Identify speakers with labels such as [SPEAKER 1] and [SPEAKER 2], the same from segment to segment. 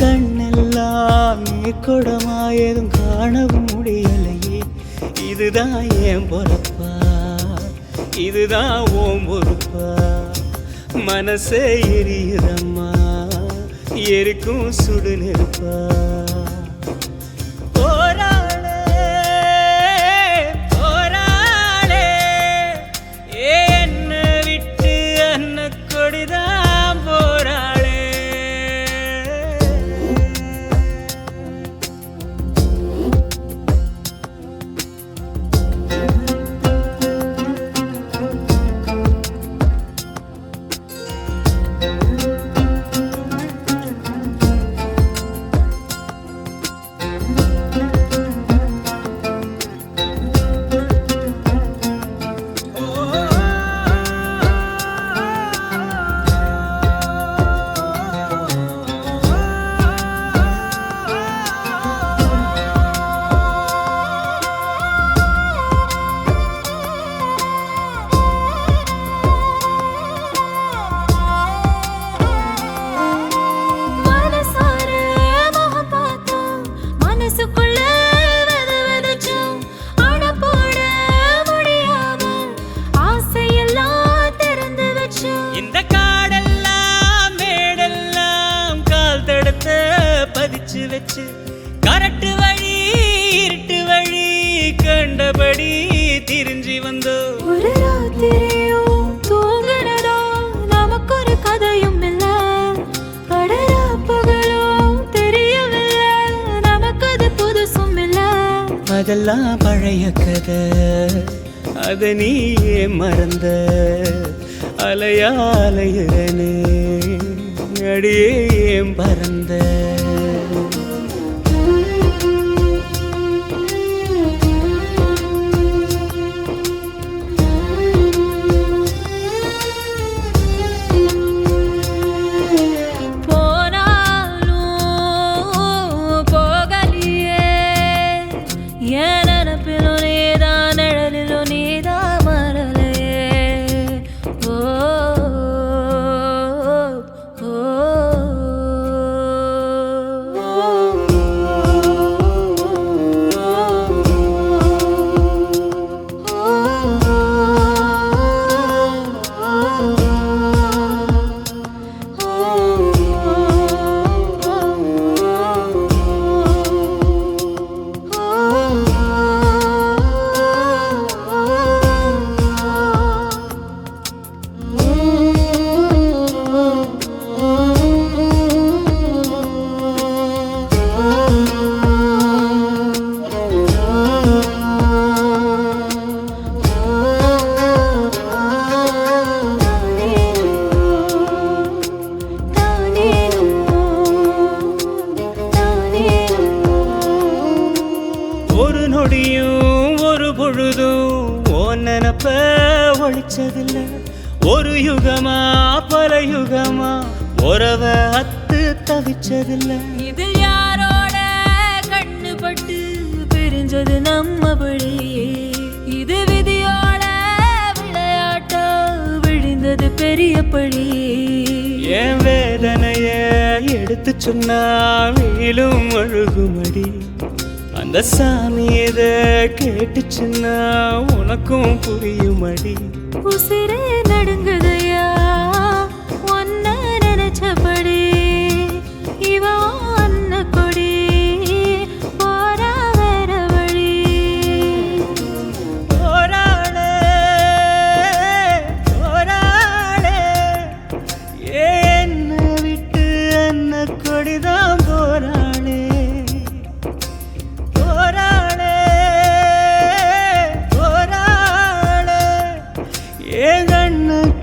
[SPEAKER 1] கண்ணெல்லாம் நீர்க்குடமாயதும் காணவும் முடியலையே. இதுதான் என் பொறுப்பா, இதுதான் ஓம் பொறுப்பா? மனசே எரியுதம்மா, எரிக்கும் சுடு நெருப்பா. கரட்டு வழி இருட்டு வழி கண்டபடி திரிஞ்சி வந்தோ.
[SPEAKER 2] ஒரு ராத்திரியும் தூங்குறதா நமக்கு ஒரு கதையும் இல்ல, அடரா பகலும் தெரியவில்லை நமக்கு அது புதுசும் இல்ல.
[SPEAKER 1] அதெல்லாம் பழைய கதை, அத நீ மறந்த அலையா அலையுறனே அடியே பறந்த. ஒரு பொழுதும் ஓன் நினப்ப ஒழிச்சதில்லை. ஒரு யுகமா பல யுகமா உறவ அத்து தவிச்சதில்லை.
[SPEAKER 2] இது யாரோட கண்ணு பட்டு பிரிஞ்சது நம்ம படி, இது விதியோட விளையாட்ட விழுந்தது பெரிய படி.
[SPEAKER 1] என் வேதனைய எடுத்து சொன்னா வீழும் அழுகுமடி. அந்த சாமி இத கேட்டுச்சுன்னா உனக்கும் புரியுமடி.
[SPEAKER 2] உசிரே நடுங்குதையா ஒன்ன நினைச்சபடி, இவ அன்ன கொடி போரா வேற வழி.
[SPEAKER 1] போராளே போராளே என்ன விட்டு அன்ன கொடிதான் போராளே.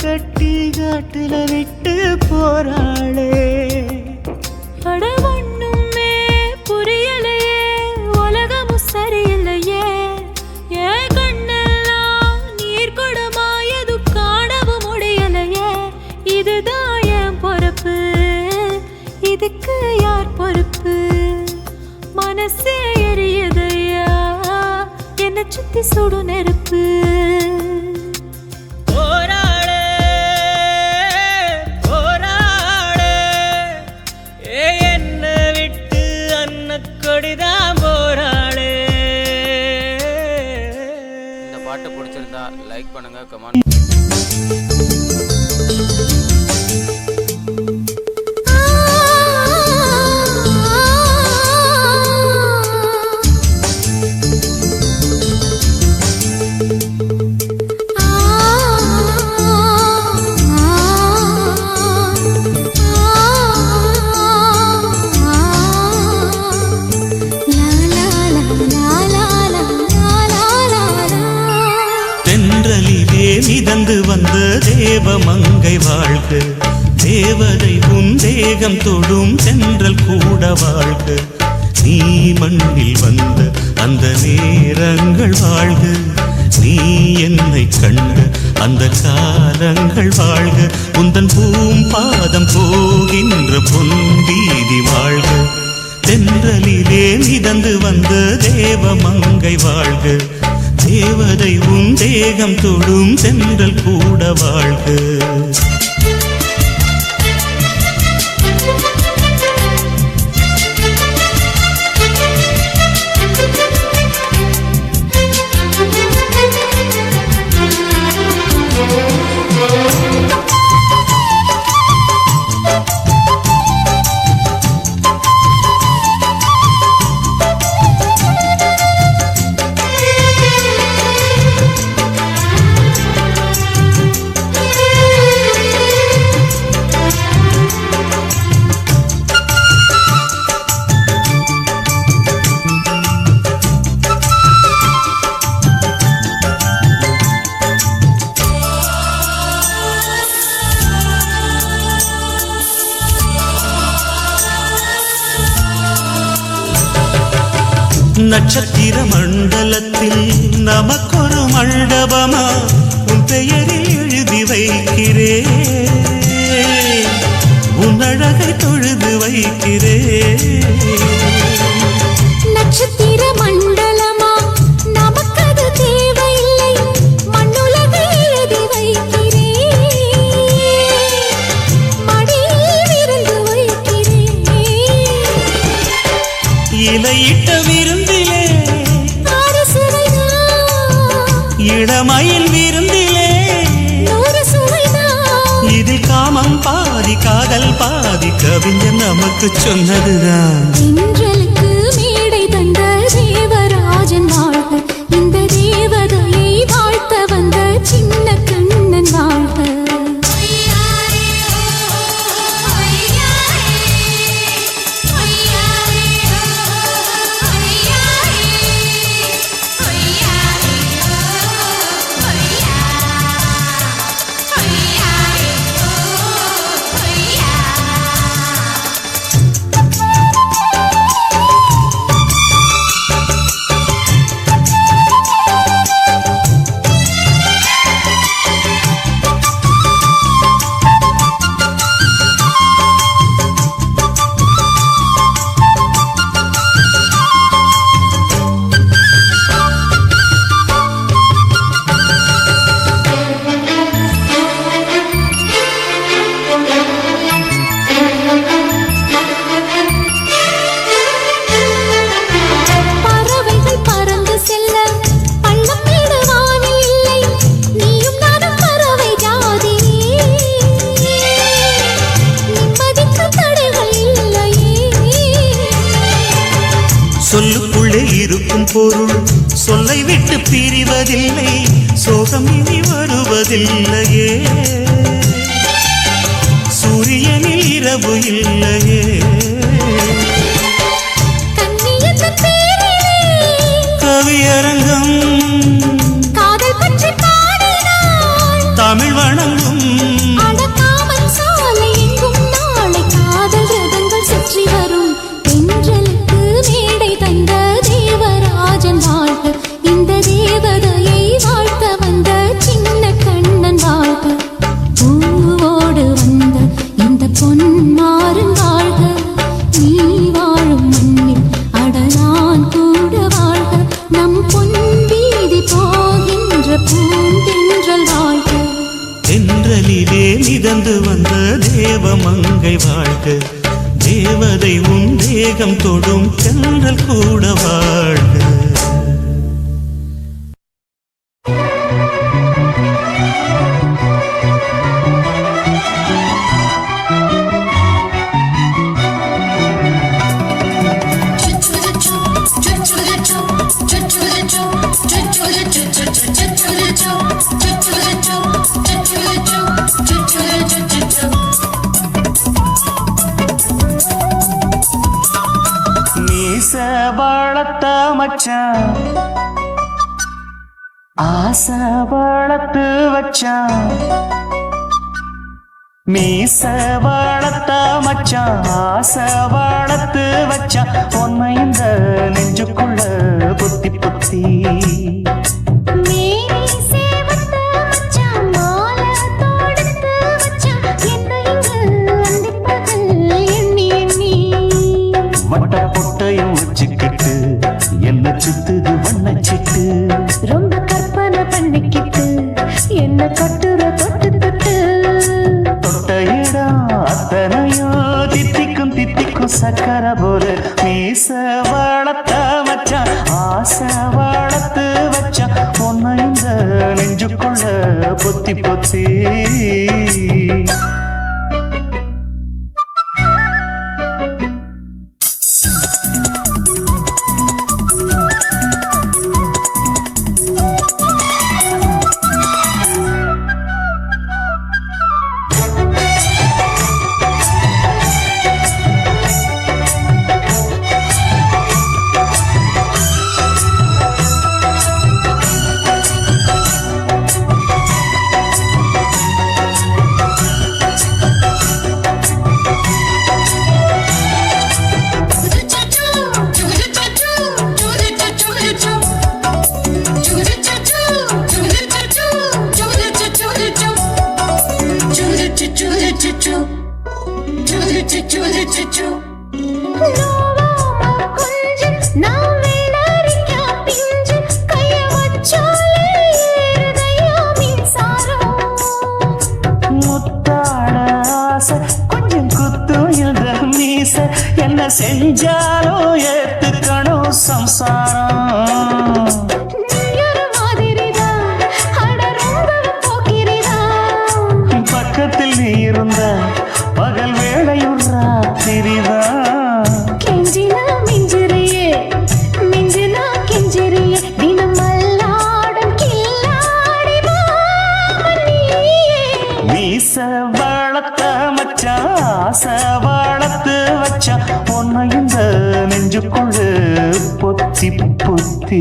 [SPEAKER 1] கட்டி காட்டுல விட்டு போராளே.
[SPEAKER 2] அட ஒண்ணுமே புரியலையே, உலகமும் சரியில்லையே. என் கண்ணெல்லாம் நீர் கொடமாயது காணவும் முடியலையே. இதுதான் என் பொறுப்பு, இதுக்கு யார் பொறுப்பு? மனசே எரியுதையா என்னை சுத்தி சுடு நெருப்பு.
[SPEAKER 1] போராளே போராளே என்ன
[SPEAKER 3] லைக் பண்ணுங்கள், கமெண்ட்.
[SPEAKER 1] மிதந்து வந்த தேவமங்கை வாழ்க, தேவதை உன் தேகம் தொடும் தென்றல் கூட வாழ்க. நீ மண்ணில் வந்த அந்த நேரங்கள் வாழ்க, நீ என்னை கண்ட அந்த காலங்கள் வாழ்க. உந்தன் பூம்பாதம் போகின்ற பொன்வீதி வாழ்க. தென்றலிலே மிதந்து வந்த தேவமங்கை வாழ்க, தேவதை உன் தேகம் தொடும் தென்றல் கூட வாழ்க. நட்சத்திர மண்டலத்தில் நமக்கொரு மண்டபமா உன் பெயரில் எழுதி வைக்கிறேன், உன் அழகை தொழுது வைக்கிறேன்.
[SPEAKER 2] நட்சத்திர மண்டலமா நமக்கது தேவையில்லை, மண்ணுலகை எழுதி வைக்கிறேன், மடியில் விருந்து வைக்கிறேன்.
[SPEAKER 1] இலையிட்ட விருந்திலே இளமயில் விருந்திலே இதில் காமம் பாதி காதல் பாதி கவிஞர் நமக்கு சொன்னதுதான்.
[SPEAKER 2] தென்றலுக்கு மேடை தந்த தேவராஜன் வாழ்க, இந்த தேவதையை வாழ்த்த வந்த சின்ன கண்ணன் வாழ்க.
[SPEAKER 1] சொல்லுக்குள்ளே இருக்கும் பொருள் சொல்லை விட்டு பிரிவதில்லை, சோகம் இனி வருவதில்லையே. சூரியனில் இரவு இல்லையே. கவியரங்கம் தமிழ் வணங்கும்
[SPEAKER 2] சுற்றி வரும். தென்றலுக்கு மேடை தந்த தேவராஜன் வாழ்க, இந்த தேவதையை வாழ்த்த வந்த சின்ன கண்ணன் வாழ்க. பூவோடு வந்த இந்த பொன்மாறன் வாழ்க, நீ வாழும் மண்ணில் அடலான் கூட வாழ்க. நம் பொன் வீதி போகின்ற பூந்தென்றல் வாழ்க.
[SPEAKER 1] தென்றலிலே மிதந்து வந்த தேவமங்கை வாழ்க, தேவதை உன் தேகம் தொடும் தென்றல் கூட வாழ்க.
[SPEAKER 3] வளர்த்த மச்சான் ஆசை வளர்த்து வச்சான் மீச வளர்த்த மச்சான் ஆசை வளர்த்து வச்சான் உன்னை இந்த நெஞ்சுக்குள்ள புத்தி புத்தி வட்ட பொட்டையும் வச்சுக்கிட்டு என்ன சுத்துது வண்ணச்சிட்டு
[SPEAKER 2] ரொம்ப கற்பனை பண்ணிக்கிட்டு என்ன கட்டுற தொட்டு தொட்டு
[SPEAKER 3] தொட்ட இடம் அத்தனையோ தித்திக்கும் தித்திக்கும் சக்கர போல மீச வளர்த்த மச்சான் ஆசை வளர்த்து வச்சான் உன்னை இந்த நெஞ்சுக்குள்ள பொத்தி பொத்தி கொஞ்சம் குத்து இந்த மீச என்ன செஞ்சாலும் ஏத்துக்கணும் சம்சாரம் பக்கத்தில் நீ இருந்த பகல் வேளையும் ராத்திரிதான்
[SPEAKER 2] கெஞ்சினா மிஞ்சிறியே மிஞ்சினா கெஞ்சிறியே தினம் மல்லாடும் கில்லாடி
[SPEAKER 3] மீச வளர்த்த மச்சான் ஆசை வளர்த்து வச்சான் உன்னை இந்த நெஞ்சுக்குள்ள பொத்தி பொத்தி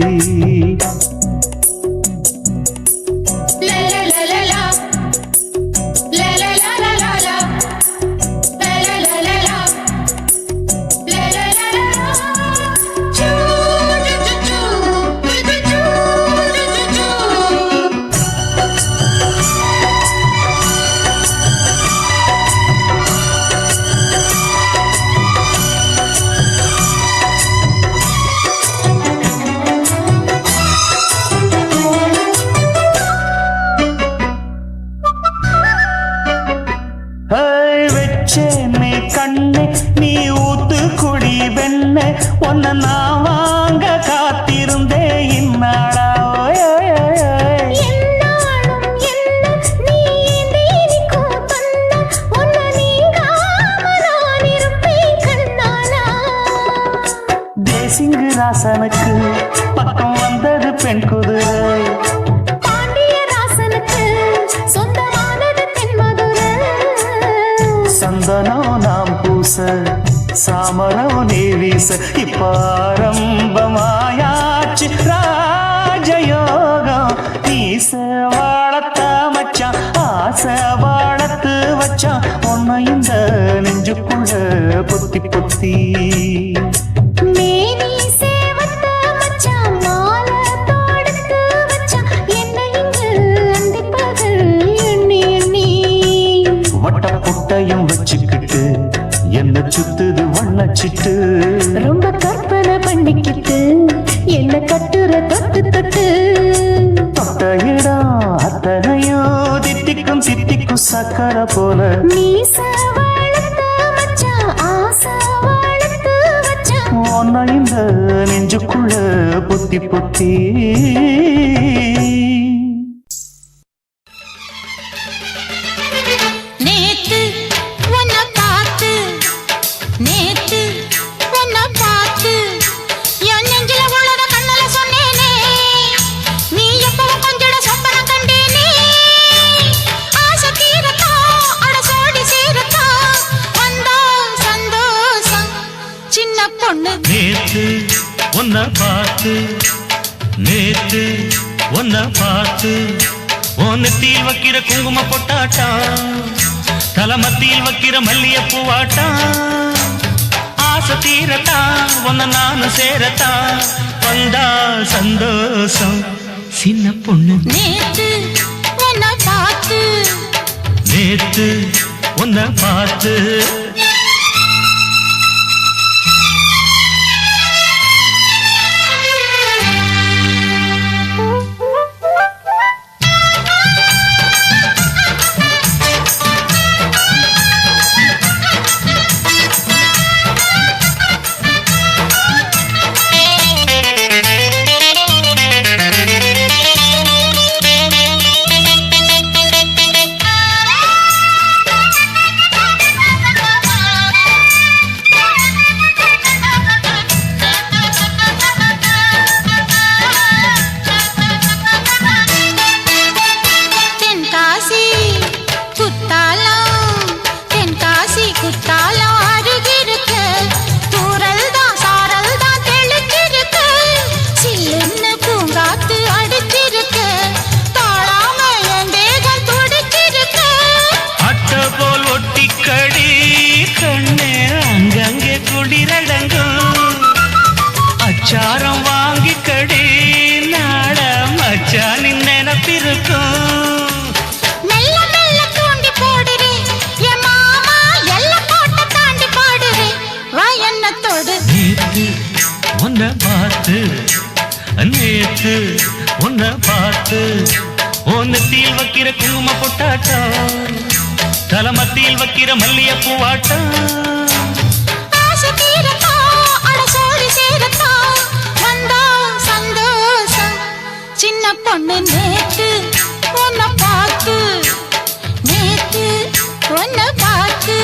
[SPEAKER 3] வச்சேனே கண்ணே நீ ஊத்து குடி வெண்ணே உன்னை நான் வாங்க காத்திருந்தே இந்நாளா தேசிங்கு ராசனுக்கு பக்கம் வந்தது பெண் குதிரை சந்தனம் நாம் பூச சாமரம் நீ வீச இப்ப ஆரம்பமாயாச்சு ராஜயோகம் நீச வளர்த்த மச்சான் ஆசை வளர்த்து வச்சான் உன்னை இந்த நெஞ்சுக்குள்ள பொத்தி பொத்தி வட்ட புட்டையும் வச்சுக்கிட்டு என்ன சுத்துது வண்ணச்சிட்டு
[SPEAKER 2] ரொம்ப கற்பனை பண்ணிக்கிட்டு என்ன கட்டுற தொட்டு தொட்டு
[SPEAKER 3] தொட்ட இடம் அத்தனையோ தித்திக்கும் தித்திக்கும் சக்கர போல
[SPEAKER 2] மீச வளர்த்த மச்சான் ஆசை வளர்த்து வச்சான்
[SPEAKER 3] உன்னை இந்த நெஞ்சுக்குள்ள பொத்தி பொத்தி
[SPEAKER 2] சின்ன பொண்ணு
[SPEAKER 1] நேத்து உன்னை பார்த்து நேத்து உன்னை பார்த்து நெத்தியில் வைக்கிற குங்கும பொட்டாட்டா தலமத்தியில் வைக்கிற மல்லிய பூவாட்டா ஆசை தீரத்தா உன்னை நானும் சேரத்தா வந்தா சந்தோஷம் சின்ன பொண்ணு
[SPEAKER 2] நேத்து உன்னை பார்த்து
[SPEAKER 1] நேத்து உன்னை பார்த்து அச்சாரம் வாங்கி கடி நாட மச்சானின் நினைப்பிருக்கும்
[SPEAKER 2] மெல்ல மெல்ல தூண்டி போடுறே என் மாமா எல்லாம் போட்ட தாண்டி பாடுறே வா என்னத்தோடு
[SPEAKER 1] நேத்து உன்னை பார்த்து நேத்து உன்னை பார்த்து நெத்தியில் வைக்கிற குங்கும பொட்டாட்டா தலமத்தியில் வைக்கிற மல்லிய பூவாட்டா
[SPEAKER 2] சின்ன பொண்ணு நேத்து உன்னை பார்த்து நேத்து உன்னை பார்த்து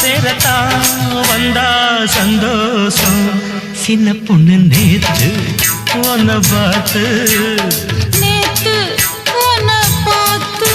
[SPEAKER 1] சேரத்தா வந்தா சந்தோஷம் சின்ன பொண்ணு நேத்து உன்னை பார்த்து
[SPEAKER 2] நேத்து உன்னை பார்த்து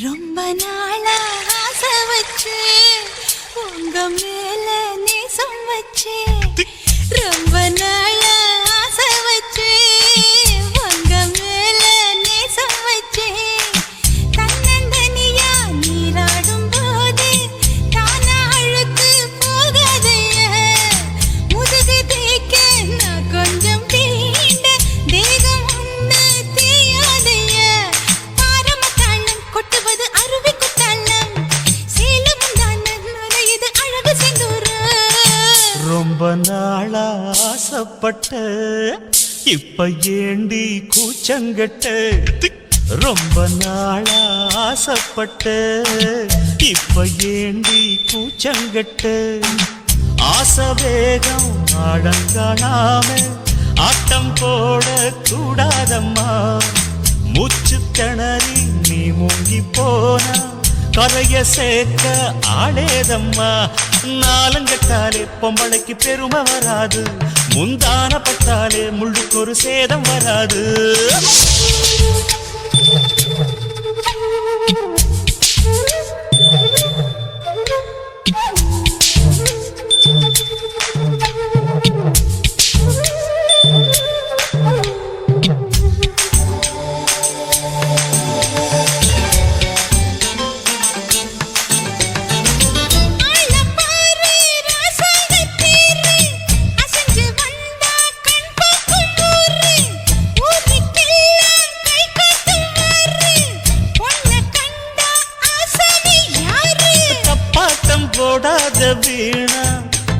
[SPEAKER 2] ரொம்ப நாளா ஆசை வச்சு உங்க மேல நேசம் வச்சு ரொம்ப நாளா ஆசை வச்சு உங்க மேல நேசம் வச்சு தன்னந்தனியா நீராடும் போது தானா அழுக்கு போகாதைய முதுகு தேய்க்க நான் கொஞ்சம் தீண்ட தேகம் ஒண்ணு தீயாதைய பாரமத்தாளம் கொட்டுவது அருவி குத்தாளம் சேலம் தான நுரையுது அழகு செந்தூர
[SPEAKER 1] ரொம்ப நாளா ஆசைப்பட்ட இப்ப ஏண்டி கூச்சங்கட்ட ரொம்ப நாளா ஆசைப்பட்ட இப்ப ஏண்டி கூச்சங்கட்ட ஆசை வேகம் அடங்கானாம ஆட்டம் போட கூடாதம்மா மூச்சு திணறி நீ மூங்கி போனா கரைய சேர்க்க ஆளேதம்மா நாலங்கட்டாலே பொம்பளைக்கு பெருமை வராது முந்தான பட்டாலே முள்ளுக்கு ஒரு சேதம் வராது போடாத வீணா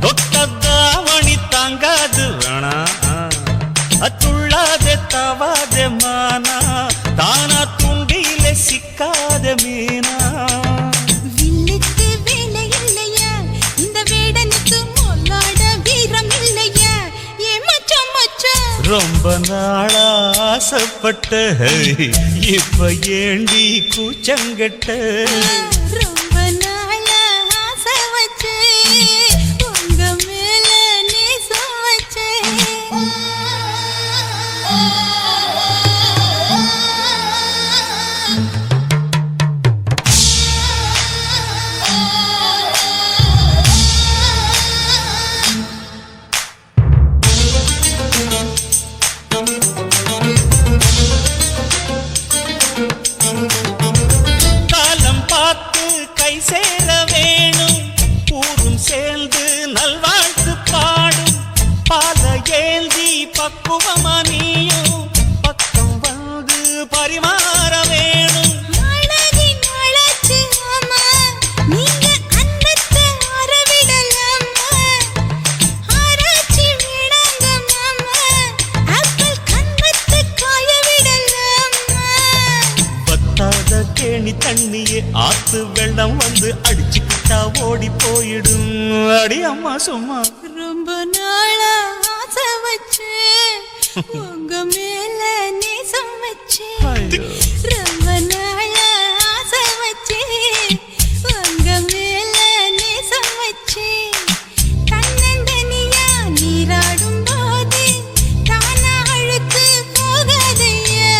[SPEAKER 1] தொட்டதாவணி தாங்காது வேணா அத்துள்ளாத தவாத மானா தானா துண்டியில சிக்காத மீனா
[SPEAKER 2] வில்லுக்கு வேலை இல்லையா இந்த வேடனுக்கு மொல்லாட வீரம் இல்லையா ஏ மச்சான் மச்சான்
[SPEAKER 1] ரொம்ப நாளா ஆசைப்பட்ட இப்ப ஏண்டி கூச்சங்கட்ட
[SPEAKER 2] ரொம்ப நாளா ஆசை வச்சு உங்க மேல நேசம் வச்சு
[SPEAKER 1] காலம் பார்த்து கை சேர வேணும் ஊரும் சேர்ந்து நல்வாழ்த்து பாடும் பால ஏந்தி பக்குவமா நீயும் பக்கம் வந்து பரிமாற வேணும்
[SPEAKER 2] நாளாகி நாளாச்சு ஆமா நீங்க அன்னத்தை அறவிடலாமா ஆராய்ச்சி விடாங்க மாமா ஆப்பிள் கண்ணத்தை காய விடலாமா
[SPEAKER 1] பத்தாத கேணி தண்ணியே ஆத்து வெள்ளம் வந்து அடிச்சுக்கிட்டா ஓடி போயிடும் அடி அம்மா சும்மா
[SPEAKER 2] ரொம்ப நாளா ஆசை வச்சு உங்க மேல நேசம் வச்சு
[SPEAKER 1] ஐயோ.
[SPEAKER 2] ரொம்ப நாளா ஆசை வச்சு உங்க மேல நேசம் வச்சு தன்னந்தனியா நீராடும் போது தானா அழுக்கு போகாதையா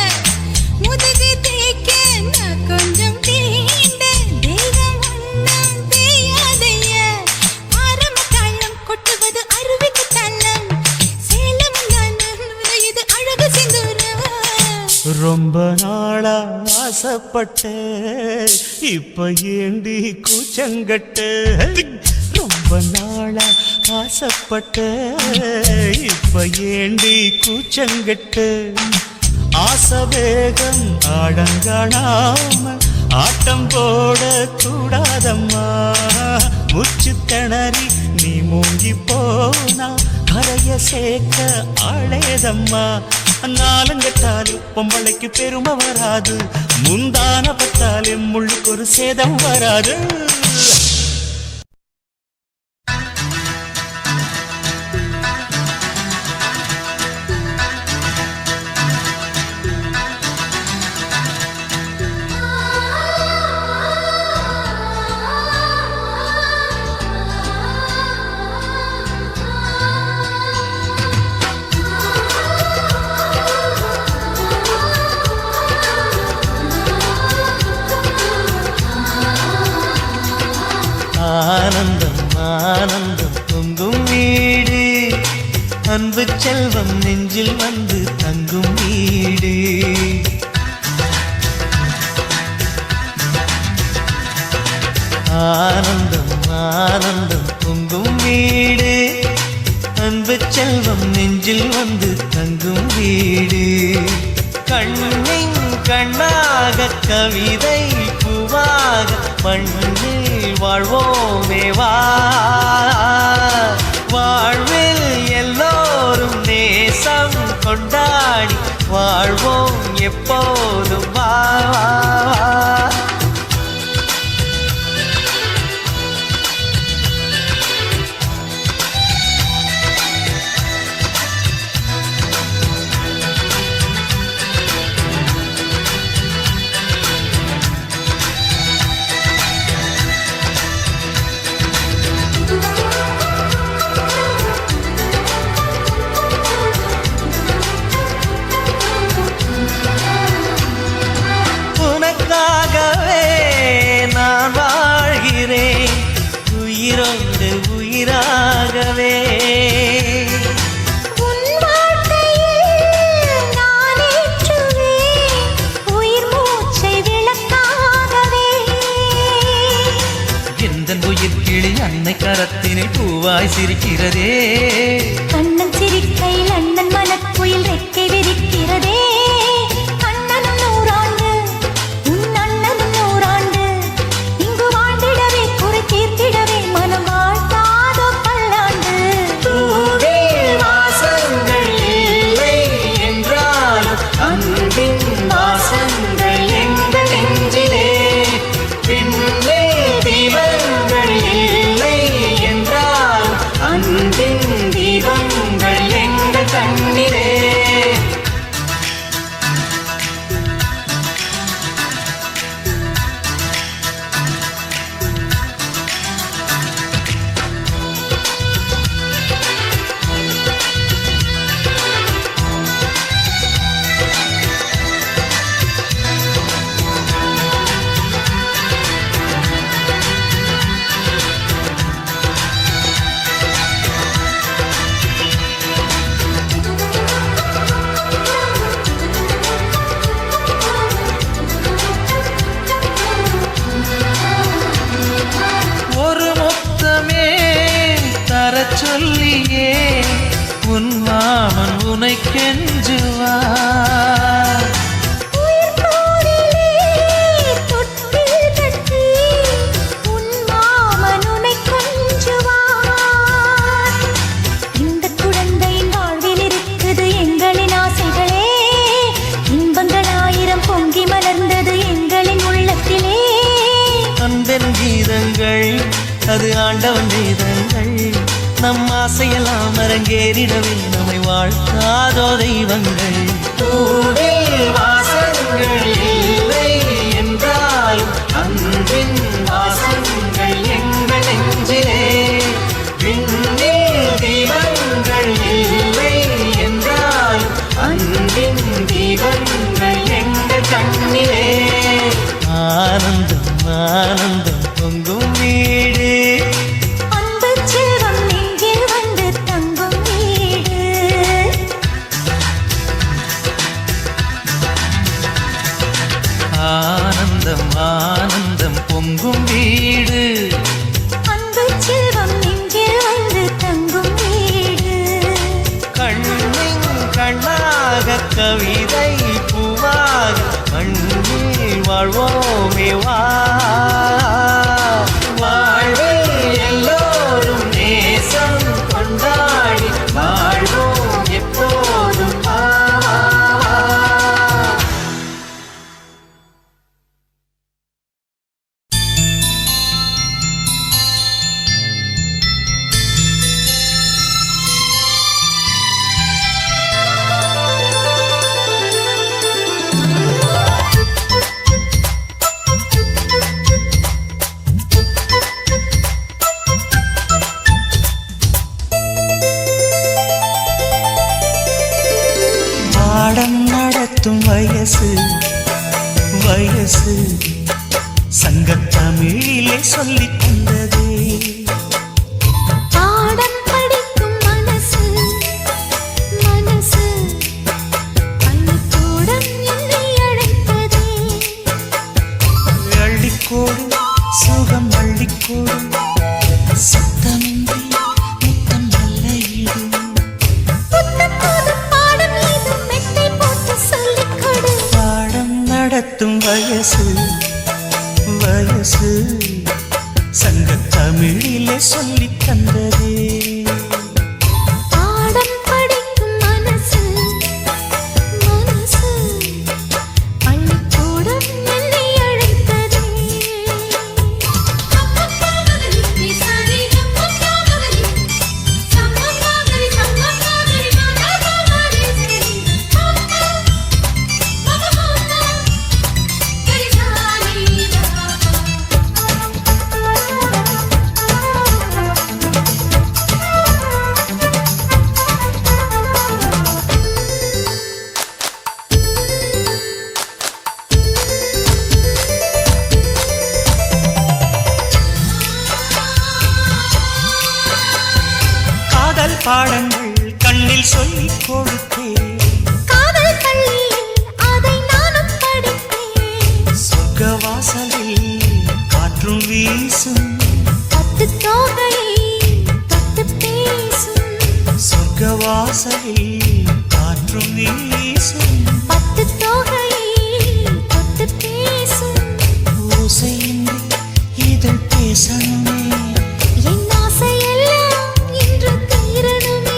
[SPEAKER 2] முதுகு தேய்க்க நான் கொஞ்சம் தீண்ட தெய்வம் ஒன்றும் தேயாதையா ஆரம்ப தாளம் கொட்டுவது அருவிக்கு தள்ளம் சேலம் இது அழகு சிந்துரம்
[SPEAKER 1] ரொம்ப நாளா ஆசைப்பட்ட இப்ப ஏண்டி கூச்சங்கட்ட ரொம்ப நாளா ஆசைப்பட்ட இப்ப ஏண்டி கூச்சங்கட்ட ஆசை வேகம் அடங்கானாம ஆட்டம் போட கூடாதம்மா மூச்சு திணறி நீ மூங்கி போனா கரைய சேர்க்க ஆளேதம்மா நாலங்கட்டாலே பொம்பளைக்கு பெருமை வராது முந்தான பட்டாலே முள்ளுக்கு ஒரு சேதம் வராது
[SPEAKER 3] ஆனந்தம் ஆனந்தம் பொங்கும் வீடு அன்பு செல்வம் நெஞ்சில் வந்து தங்கும் வீடு ஆனந்தம் ஆனந்தம் பொங்கும் வீடு அன்பு செல்வம் நெஞ்சில் வந்து தங்கும் வீடு கண்ணின் கண்ணாக கவிதை பூவாக மண்ணில் வாழ்வோமே வா வாழ்வில் எல்லோரும் நேச
[SPEAKER 1] நேசம் கொண்டாடி வாழ்வோம் எப்போதும் வா வா, வா. உனக்காகவே நான் வாழ்கிறேன் உயிரோடு உயிராகவே.
[SPEAKER 2] உன் வாழ்க்கையில் நான் ஏற்றுவேன் உயிர் மூச்சை விளக்காகவே.
[SPEAKER 1] எந்தன் உயிர் கிளி அன்னை கரத்தினில் பூவாய் சிரிக்கிறதே.
[SPEAKER 2] கண்ணன் சிரிக்கையில் அண்ணன் மனக்குயில் ரெக்கை விரிக்கிறதே. அண்ணனும் நூறாண்டு உன் அண்ணனும் நூறாண்டு இங்கு வாழ்ந்திடவே குறை தீர்த்திடவே மனம் வாழ்த்தாதோ பல்லாண்டு.
[SPEAKER 1] பூவில் வாசங்கள் இல்லை என்றாலும் அன்பின் வாசங்கள் எங்கள் நெஞ்சிலே. பின்னே தீபங்கள் இல்லை என்றாலும் அன்பின் தீபங்கள் எங்கள் கண்ணிலே. ஒரு முத்தமே தரச் சொல்லியே உன் மாமன் உனை கெஞ்சுவார்.
[SPEAKER 2] உயிர் தோளிலே தொட்டில் கட்டி உன் மாமன் உன்னை கொஞ்சுவார். இந்த குழந்தையின் வாழ்வில் இருக்குது எங்களின் ஆசைகளே. இன்பங்கள் ஆயிரம் பொங்கி மலர்ந்தது எங்களின் உள்ளத்திலே.
[SPEAKER 1] அன்பென் கீதங்கள் அது ஆண்டவன் வேதங்கள். நம் ஆசையெல்லாம் அரங்கேறிடவே நம்மை வாழ்த்தாதோ தெய்வங்கள். பூவில் வாசங்கள் இல்லை என்றாலும் அன்பின் வாசங்கள் எங்கள் நெஞ்சிலே. விண்ணில் தீபங்கள் இல்லை என்றாலும் அன்பின் தீபங்கள் எங்கள் கண்ணிலே. ஆனந்தம் ஆனந்தம் பொங்கும் வீடு
[SPEAKER 2] அன்பு செல்வம் நெஞ்சில் வந்து தங்கும் வீடு.
[SPEAKER 1] ஆனந்தம் ஆனந்தம் பொங்கும் வீடு.
[SPEAKER 2] அன்பு செல்வம் நெஞ்சில் வந்து தங்கும் வீடு.
[SPEAKER 1] கண்ணின் கண்ணாக கவிதை பூவாக மண்ணில் வாழ்வோமே வா. வாழ்வில் எல்லோரும் நேசம் கொண்டாடி வாழ்வோம் எப்போதும் வா, வா, வா. பாடம் நடத்தும் வயசு வயசு சங்கத்தமிழிலே சொல்லித் தந்ததே.
[SPEAKER 2] பாடம் படிக்கும் மனசு மனசு பள்ளிக்கூடம் என்னை அழைத்ததே.
[SPEAKER 1] அள்ளிக்கோடு சுகம் அள்ளிக்கோடு சத்தமின்றி முத்தம் நல்ல ஈடு.
[SPEAKER 2] புத்தம் புதும் பாடம் ஏதும் மெத்தை போட்டு சொல்லிக் கொடு.
[SPEAKER 1] பாடம் நடத்தும் வயசு வயசு சங்கத்தமிழிலே சொல்லித் தந்ததே.
[SPEAKER 2] பாடம் படிக்கும் மனசு
[SPEAKER 3] பாடங்கள் கண்ணில் சொல்லிக் கொடுத்தேன்.
[SPEAKER 2] காதல் பள்ளியில் அதை நானும் படித்தேன்.
[SPEAKER 3] சொர்க்க வாசலில் காற்றும் வீசும்.
[SPEAKER 2] பட்டு தோகையை தொட்டு பேசும்.
[SPEAKER 3] சொர்க்க வாசலில் காற்றும் வீசும்.
[SPEAKER 2] பட்டு தோகையை தொட்டு பேசும்.
[SPEAKER 3] ஓசையின்றி இதழ் பேசணுமே.
[SPEAKER 2] என் ஆசையெல்லாம் இன்று தீரணுமே.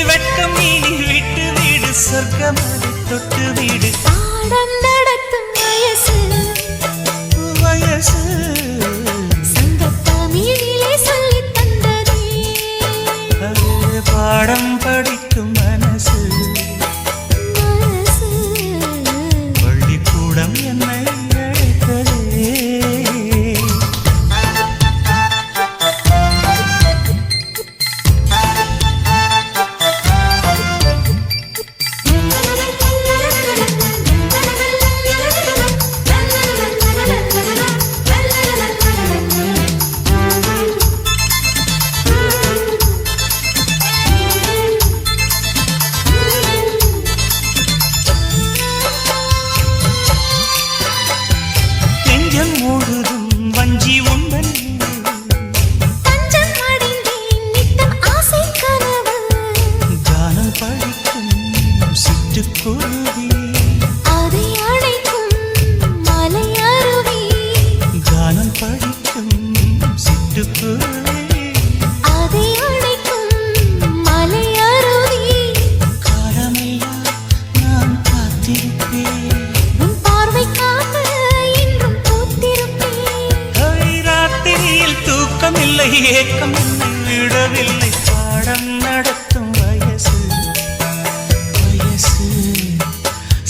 [SPEAKER 3] வெட்கம் நீ விட்டு வீடு சொர்க்கம் அதை தொட்டு வீடு.
[SPEAKER 2] பாடம் நடத்தும் வயசு
[SPEAKER 3] வயசு
[SPEAKER 2] சங்கத்தமிழிலே சொல்லித் தந்ததே.
[SPEAKER 3] அது பாடம் படிக்கும் மனசு.
[SPEAKER 2] மனசு
[SPEAKER 3] பள்ளிக்கூடம் என்னை அழைத்ததே. நெஞ்சம் முழுதும் வஞ்சி உண்பன்.
[SPEAKER 2] தஞ்சம் அடைந்தேன் நித்தம் ஆசை கனவு.
[SPEAKER 3] கானம் படிக்கும் சிட்டுக்குருவி.
[SPEAKER 2] அதை அழைக்கும் மலை அருவி.
[SPEAKER 3] கானம் படிக்கும் சிட்டுக்குருவி.
[SPEAKER 2] அதை அழைக்கும் மலை அருவி.
[SPEAKER 3] காலமெல்லாம் நான் காத்திருப்பேன்.
[SPEAKER 2] உன் பார்வைக்காக இன்றும் பூத்திருப்பேன்.
[SPEAKER 3] ராத்திரியில் தூக்கமில்லை, ஏக்கம் என்னை விடவில்லை. பாடம் நடத்தும் வயசு வயசு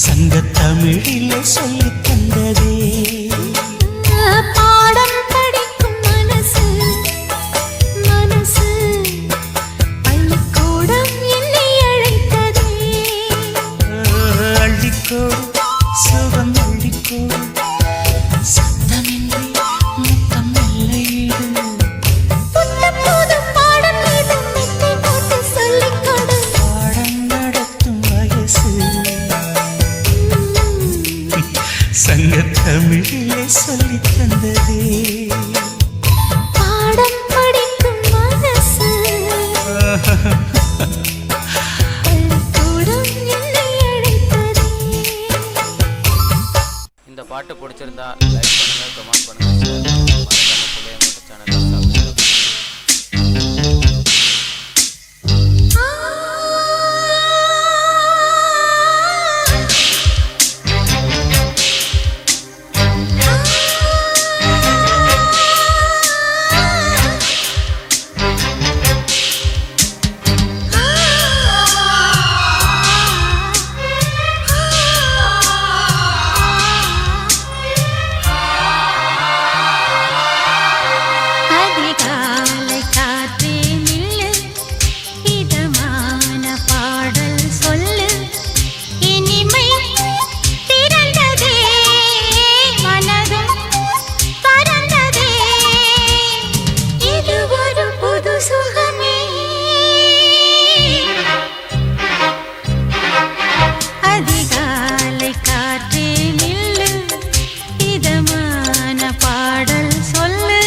[SPEAKER 3] சங்கத்தமிழிலே சொல்லித் தந்ததே.
[SPEAKER 2] பாடம் படிக்கும் மனசு மனசு பள்ளிக்கூடம் என்னை அழைத்ததே.
[SPEAKER 3] அள்ளிக்கோடு சுகம் அள்ளிக்கோடு. சத்தமின்றி முத்தம் இல்லையீடு.
[SPEAKER 2] புத்தம் புதும் பாடம் இது மெத்தை போட்டு சொல்லிக் கொடு.
[SPEAKER 3] பாடம் நடத்தும் வயசு சங்கத்தமிழிலே சொல்லித் தந்ததே.
[SPEAKER 2] பாடம் படிக்கும் மனசு பள்ளிக்கூடம் என்னை அழைத்ததே.
[SPEAKER 4] இந்த பாட்டு பிடிச்சிருந்தா லைக் பண்ணுங்க, கமெண்ட் பண்ணுங்க, ஷேர் பண்ணுங்க. மறக்காம புள்ளையங்கோட்டை சேனலை சப்ஸ்கிரைப்
[SPEAKER 2] அதிகாலை காற்றே நில்லு, இதமான பாடல் சொல்லு. இனிமை திறந்ததே, மனதும் பறந்ததே. இது ஒரு புது சுகமே. அதிகாலை காற்றே நில்லு, இதமான பாடல் சொல்லு.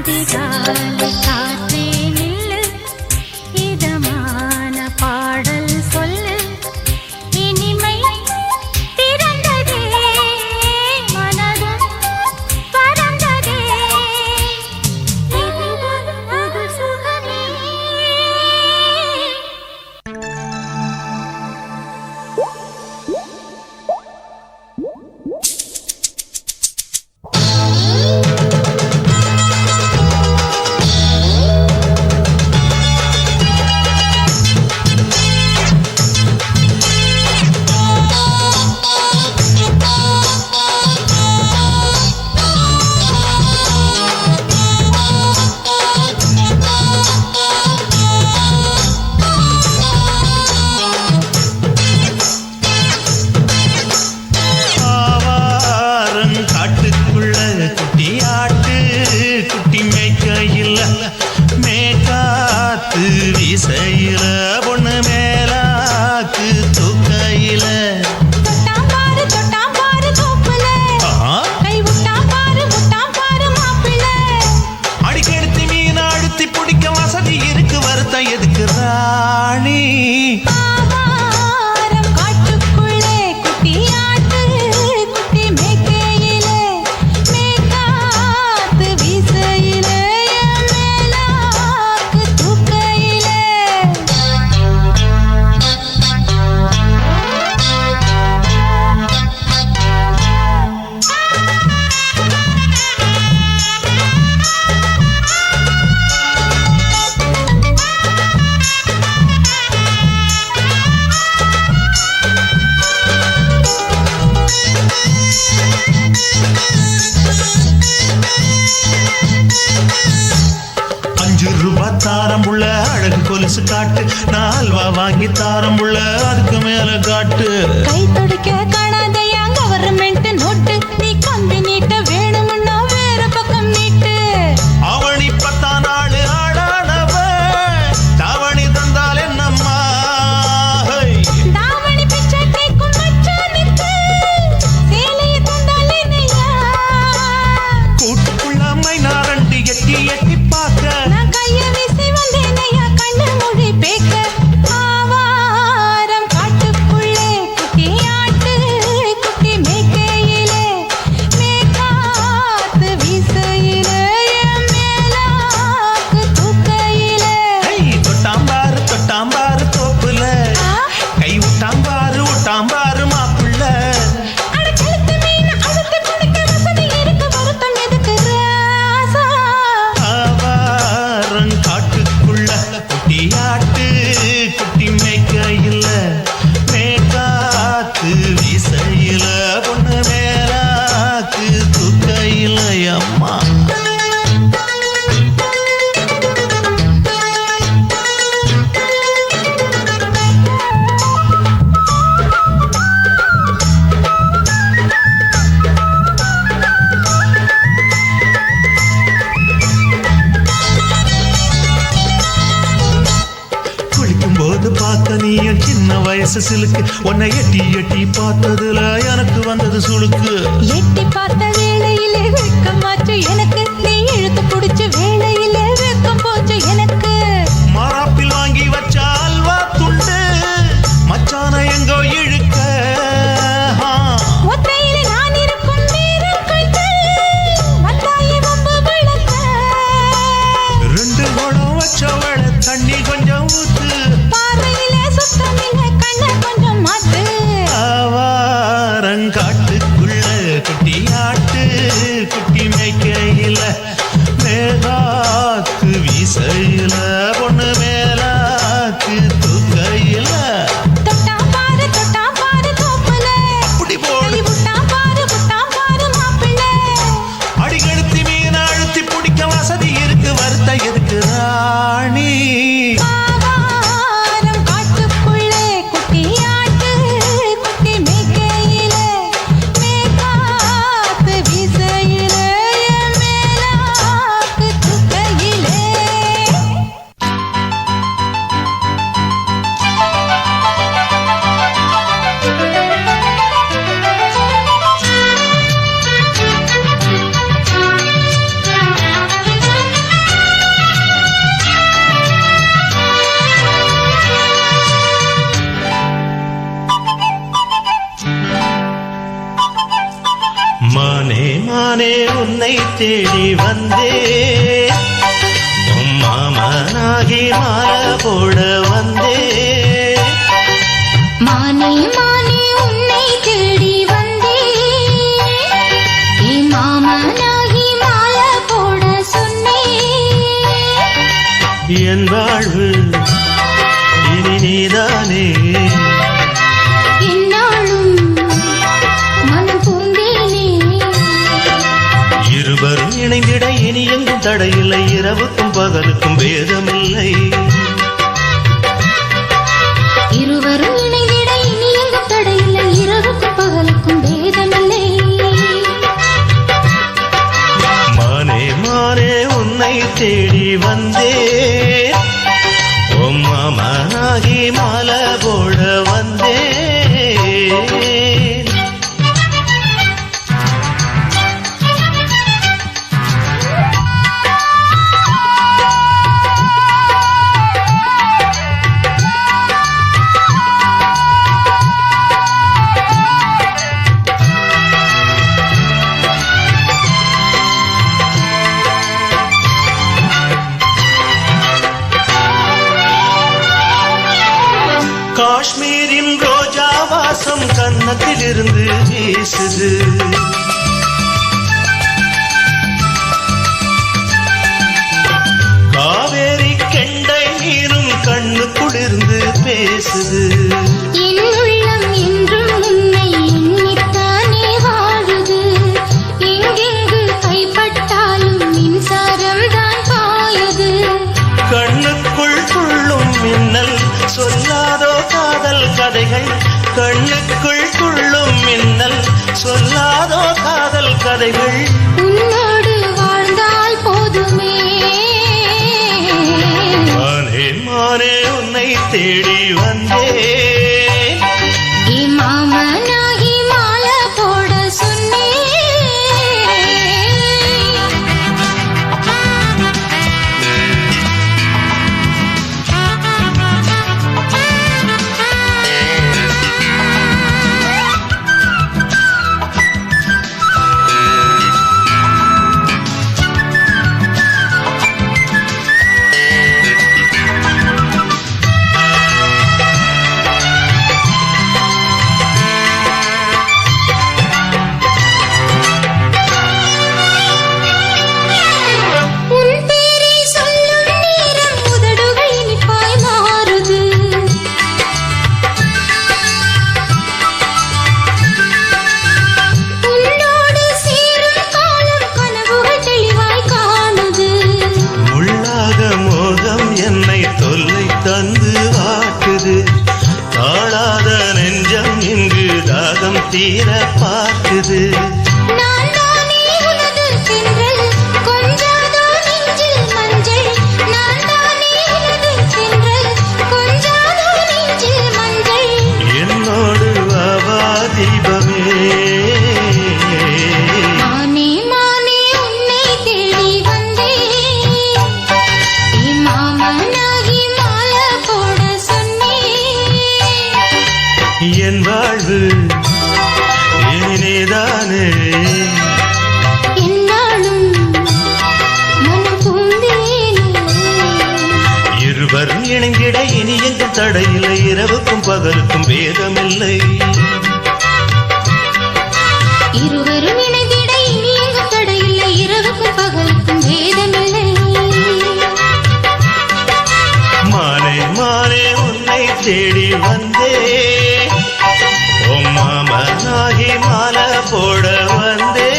[SPEAKER 2] அதிகாலை காற்றே நில்லு, இதமான பாடல் சொல்லு, இனிமை பிறந்ததே மனதும் பறந்ததே, இது புது சுகமே.
[SPEAKER 3] காட்டுக்குள்ள குட்டி ஆட்டு குட்டி மேய்க்கையில் மேக்காத்து வீசையில பொண்ணு மேலாக்கு தூக்கையில அடிக்கெடுத்து மீன் அழுத்தி பிடிக்க வசதி இருக்கு வருத்தம் எதுக்கு ராணி ₹5 தாரம்புள்ள அழகு கொலுசு காட்டு, நால்வா வாங்கி தாரம்புள்ள அதுக்கு மேல காட்டு.
[SPEAKER 2] கை தொடுக்க காணாதையா கவர்மெண்ட் நோட்டு, நீ கம்பி நீட்ட வேணும்னா வேற பக்கம் நீட்டு.
[SPEAKER 3] அவனி 10 நாள் ஆடானவ தாவணி தந்தால் என்னம்மா,
[SPEAKER 2] தாவணி பிச்சை கேக்கும் மச்சானுக்கு சேலையை தந்தால் என்னையா.
[SPEAKER 3] கூட்டுக்குள்ள மைனாரண்டி எட்டி எட்டி பார்க்க
[SPEAKER 2] நான் கைய வீசி வந்தேனையா கண்ணு மொழி பேக்க. ஆவாரம் காட்டுக்குள்ளே குட்டி ஆட்டு குட்டி மேய்க்கையிலே, மேக்காத்து வீசையிலே, என் மேலாக்கு தூக்கையிலே.
[SPEAKER 3] தொட்டாம்பாரு தோப்புல கை விட்டாம்பாரு மாப்புள்ள.
[SPEAKER 2] அட கழுத்து மீன் அழுத்து குடிக்க வசதி இருக்கு வருத்தம் எதுக்கு ராசா.
[SPEAKER 3] ஆவாரம் காட்டுக்குள்ள குட்டி ஆட்டு குட்டி மேய்க்கையில் மேக்காத்து வீசையில பொண்ணு மேலாக்கு தூக்கையில் அம்மா. குளிக்கும்போது பார்த்த நீயும் சின்ன வயசு சிலுக்கு, உன்னை எட்டி எட்டி பார்த்ததுல எனக்கு வந்தது சுளுக்கு.
[SPEAKER 2] எட்டி பார்த்த வேளையிலே வெட்கமாச்சு எனக்கு, நீ இழுத்து புடிச்சு வேளையிலே வெட்கம் போச்சு எனக்கு.
[SPEAKER 3] மாறாப்பில் வாங்கி வச்ச அல்வா துண்டு மச்சான எங்கோ இழுக்க.
[SPEAKER 2] ஒத்தையிலே நான் இருக்கும் நேரம் கண்டு வந்தாயே வம்பு விளக்க.
[SPEAKER 3] 2 குடம் வச்சவள தண்ணி கொஞ்சம் ஊத்து,
[SPEAKER 2] பார்வையிலே சுத்தமில்லை கண்ணை கொஞ்சம் மாத்து.
[SPEAKER 3] ஆவாரங்காட்டுக்குள்ள குட்டி ஆட்டு குட்டி மேய்க்கையில் மேலாக்கு வீசையில பொண்ணு மேலாக்கு தூக்கையில்.
[SPEAKER 2] தொட்டாம் பாரு தோப்புல,
[SPEAKER 3] அப்படி போடு
[SPEAKER 2] கை விட்டாம் பாரு மாப்பிள்ளை.
[SPEAKER 3] அடிக்கெடுத்து மீன் அழுத்தி பிடிக்க வசதி இருக்கு வருத்த எதுக்கு ராணி.
[SPEAKER 2] ஆவாரம் காட்டுக்குள்ளே குட்டி ஆட்டு குட்டி மேய்க்கையிலே, மேக்காத்து வீசையிலே, என் மேலாக்கு
[SPEAKER 3] தேடி வந்தே உன் மாமனாகி மாலை போட வந்தே
[SPEAKER 2] மானே மானே உன்னை தேடி வந்தே என் மாமனாகி மாலை போட சொன்னே
[SPEAKER 3] என் வாழ்வு இனி நீதானே
[SPEAKER 2] என்னாலும் மனம் பூந்தேனே
[SPEAKER 3] இருவரும் இணைந்திட இனி எங்கும் தடையில்லை இரவுக்கும் பகலுக்கும் வேதமில்லை
[SPEAKER 2] இருவரும் இணைந்திட இனி எங்கும் தடையில்லை இரவுக்கும் பகலுக்கும் வேதமில்லை
[SPEAKER 3] மானே மானே உன்னை தேடி வந்தே உன் மாமனாகி மாலை போட வந்தே காஷ்மீரின் ரோஜா வாசம் கன்னத்திலிருந்து வீசுது காவேரி கெண்டை நீரும் கண்ணு குளிர்ந்து பேசுது
[SPEAKER 2] என் உள்ளம் என்றும் உன்னை எண்ணித்தானே வாழுது எங்கெங்கு கைப்பட்டாலும் மின்சாரம் தான் பாயுது
[SPEAKER 3] கண்ணுக்குள் துள்ளும் மின்னல் சொல்லாதோ காதல் கதைகள் கண்ணுக்குள் துள்ளும் மின்னல் சொல்லாதோ காதல் கதைகள்
[SPEAKER 2] உன்னோடு வாழ்ந்தால் போதுமே
[SPEAKER 3] மானே மானே உன்னை தேடி வந்தே
[SPEAKER 2] என் மாமனாகி மாலை போட சொன்னே உன் பேரை சொல்லும் நேரம் உதடுகள் இனிப்பாய் மாறுது உன்னோடு சேரும் காலம் கனவுகள் தெளிவாய் காணுது
[SPEAKER 3] முள்ளாக மோகம் என்னை தொல்லை தந்து வாட்டுது தாழாத நெஞ்சம் இங்கு தாகம் தீர பார்க்குது
[SPEAKER 2] நான் தானே உனது தென்றல் கொஞ்சாதோ நெஞ்சில் மஞ்சள் நான் தானே உனது தென்றல் கொஞ்சாதோ நெஞ்சில் மஞ்சள்
[SPEAKER 3] என்னோடு வாவா தீபமே
[SPEAKER 2] மானே மானே உன்னை தேடி வந்தே என் மாமனாகி மாலை போட சொன்னே
[SPEAKER 3] என் வாழ்வு இனிதானே
[SPEAKER 2] என்னாலும் மனம் பூந்தேனே
[SPEAKER 3] இருவரும் இணைந்திட இனி எங்கும் தடையில்லை இரவுக்கும் பகலுக்கும் வேதமில்லை
[SPEAKER 2] இருவரும் இணைந்திட இனி எங்கும் தடையில்லை இரவுக்கும் பகலுக்கும் வேதமில்லை
[SPEAKER 3] மானே மானே உன்னை தேடி வந்தே உன் மாமனாகி மாலை போட வந்தே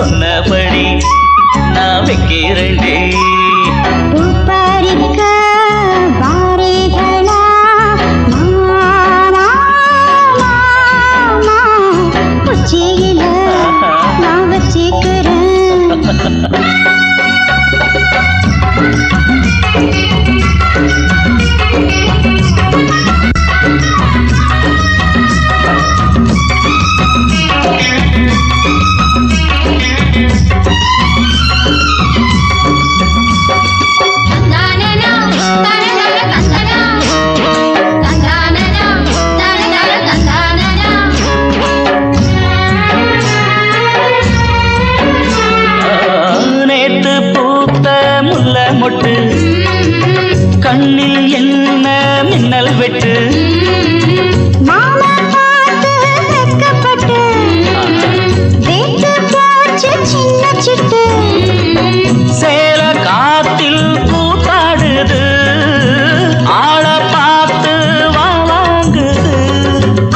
[SPEAKER 5] சொன்னபடி நான் வைக்கிறேன்டே.
[SPEAKER 2] பூப்பறிக்க வாரீகளா மாமா, மாமா, உச்சியில நான் வச்சிக்கிறேன்.
[SPEAKER 5] நேத்து பூத்த முல்லை மொட்டு கண்ணில் என்ன மின்னல் வெட்டு.
[SPEAKER 2] மாமா பார்த்து வெட்கப்பட்டு வேட்டு போச்சு சின்ன சிட்டு.
[SPEAKER 5] சேல காத்தில் கூத்தாடுது ஆள பார்த்து வாங்குது.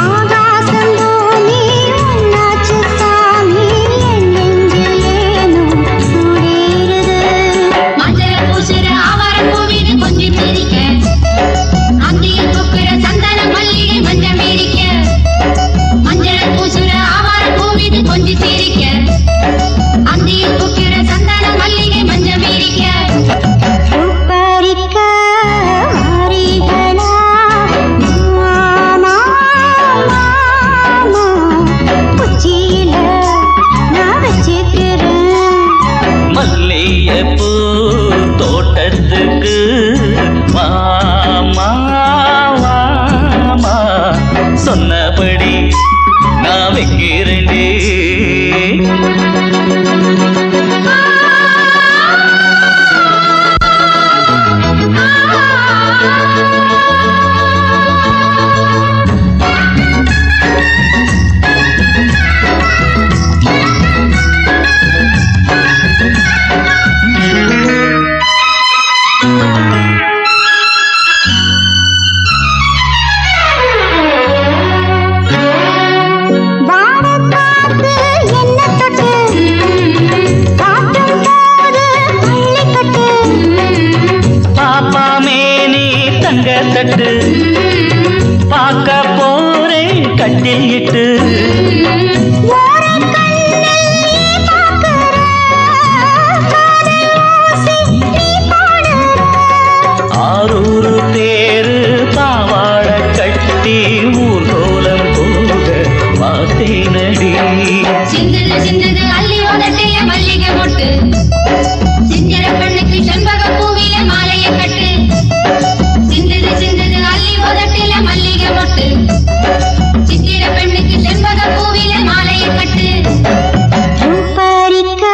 [SPEAKER 2] ஆகாசம் பூமி ஒன்னாச்சு சாமி என் நெஞ்சில் ஏனோ சூடேறுது.
[SPEAKER 6] மஞ்சள பூசுற ஆவார பூவிது கொஞ்சம் சிரிக்க அந்திய கொக்குற சந்தன மல்லிகை மஞ்சள் மேரிக்க. மஞ்சள பூசுற ஆவார பூவிது கொஞ்சம் சிரிக்க அந்திய கொக்குற சந்தன மல்லிகை மஞ்சள் மேரிக்க.
[SPEAKER 2] பூப்பறிக்க வாரீகளா மாமா, மாமா, உச்சியில நான் வச்சிக்கிறேன்.
[SPEAKER 5] மல்லிகைப்பூ தோட்டத்துக்கு வாமா வாமா சொன்னபடி நான் வைக்கிறேன்டே.
[SPEAKER 2] வானக் காத்து என்ன தொட்டு காட்டும் போது பள்ளிக்கட்டு.
[SPEAKER 5] பாப்பா மேனி தங்க தட்டு பார்க்க போறேன் கட்டில் இட்டு.
[SPEAKER 2] ஓரக் கண்ணில் நீ பார்க்கிற காதல் ஓசை நீ பாடுற.
[SPEAKER 5] ஆரூரு தேரு பாவாட கட்டி ஊர்கோலம் போக பார்த்தேனடி.
[SPEAKER 6] சிந்தது சிந்தது அள்ளி உதட்டிய மல்லிகை மொட்டு சிந்திர பெண்ணுக்கு செண்பக பூவில மாலைய கட்டு. சிந்தது சிந்தது அள்ளி உதட்டில மல்லிகை மொட்டு சித்திர பெண்ணுக்கு செண்பக பூவில மாலைய கட்டு.
[SPEAKER 2] பூப்பறிக்க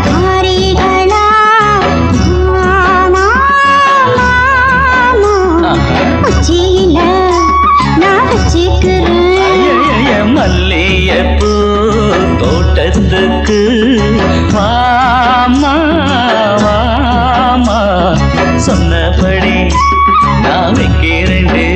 [SPEAKER 2] வாரீகளா மாமா, மாமா, உச்சியில நான் வச்சிக்கிறேன்.
[SPEAKER 5] ஐயைய மல்லிகைப்பூ தோட்டத்துக்கு வாமா வாமா சொன்னபடி நான் வைக்கிறேன்டே.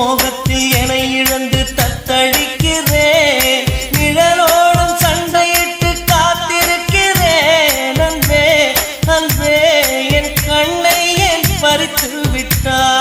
[SPEAKER 7] மோகத்தில் என இழந்து தத்தளிக்கிறேன் நிழலோடும் சண்டையிட்டு காத்திருக்கிறேன் அன்பே அன்பே என் கண்ணை ஏன் பறித்து விட்டாய்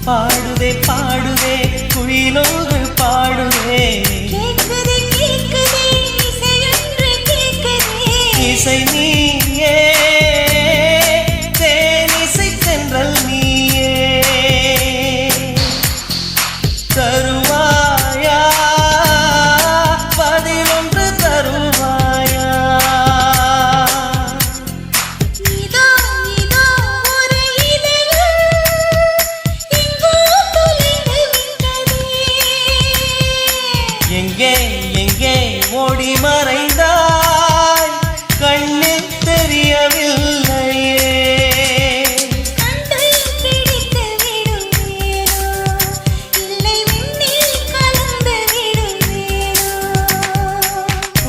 [SPEAKER 7] பாடுதே பாடுதே குயிலோடு பாடுதே இசை நீயே தேனிசை தென்றல் நீயே தருவாயா பதிலொன்று தருவாயா எங்கே எங்கே ஓடி மறைந்தாய் கண்ணில் தெரியவில்லையே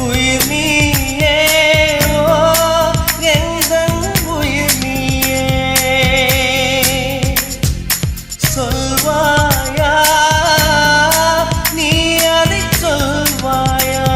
[SPEAKER 7] உயிர் நீயே ஓ எந்தன் உயிர் நீயே சொல்வாயா நீ அதை சொல்வாயா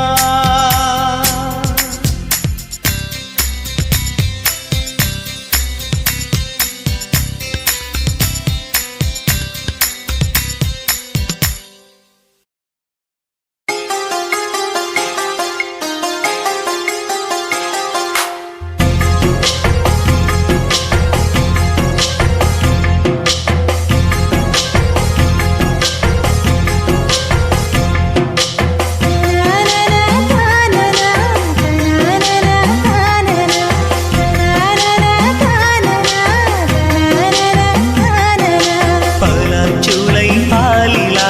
[SPEAKER 7] பலாச்சூளை பாலிலா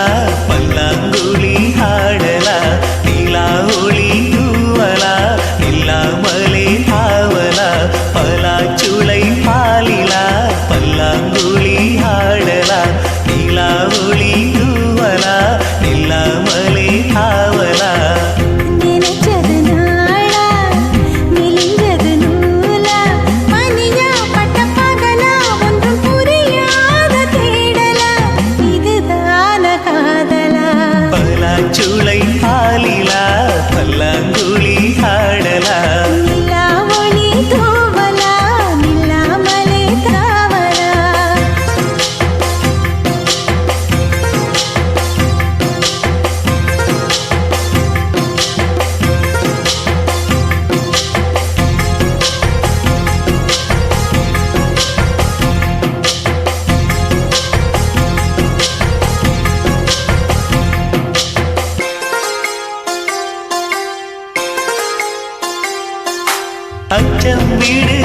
[SPEAKER 7] பல்லாங்குழி ஆடலா நிலா ஒளி தூவலா நில்லாமலே ஆவலா பலாச்சூளை பாலிலா பல்லாங்குழி ஆடலா நிலா ஒளி தூவலா நில்லாமலே ஆவலா பலாச்சூளை பாலிலா பல்லாங்குழி ஆடலா அச்சம் வீடு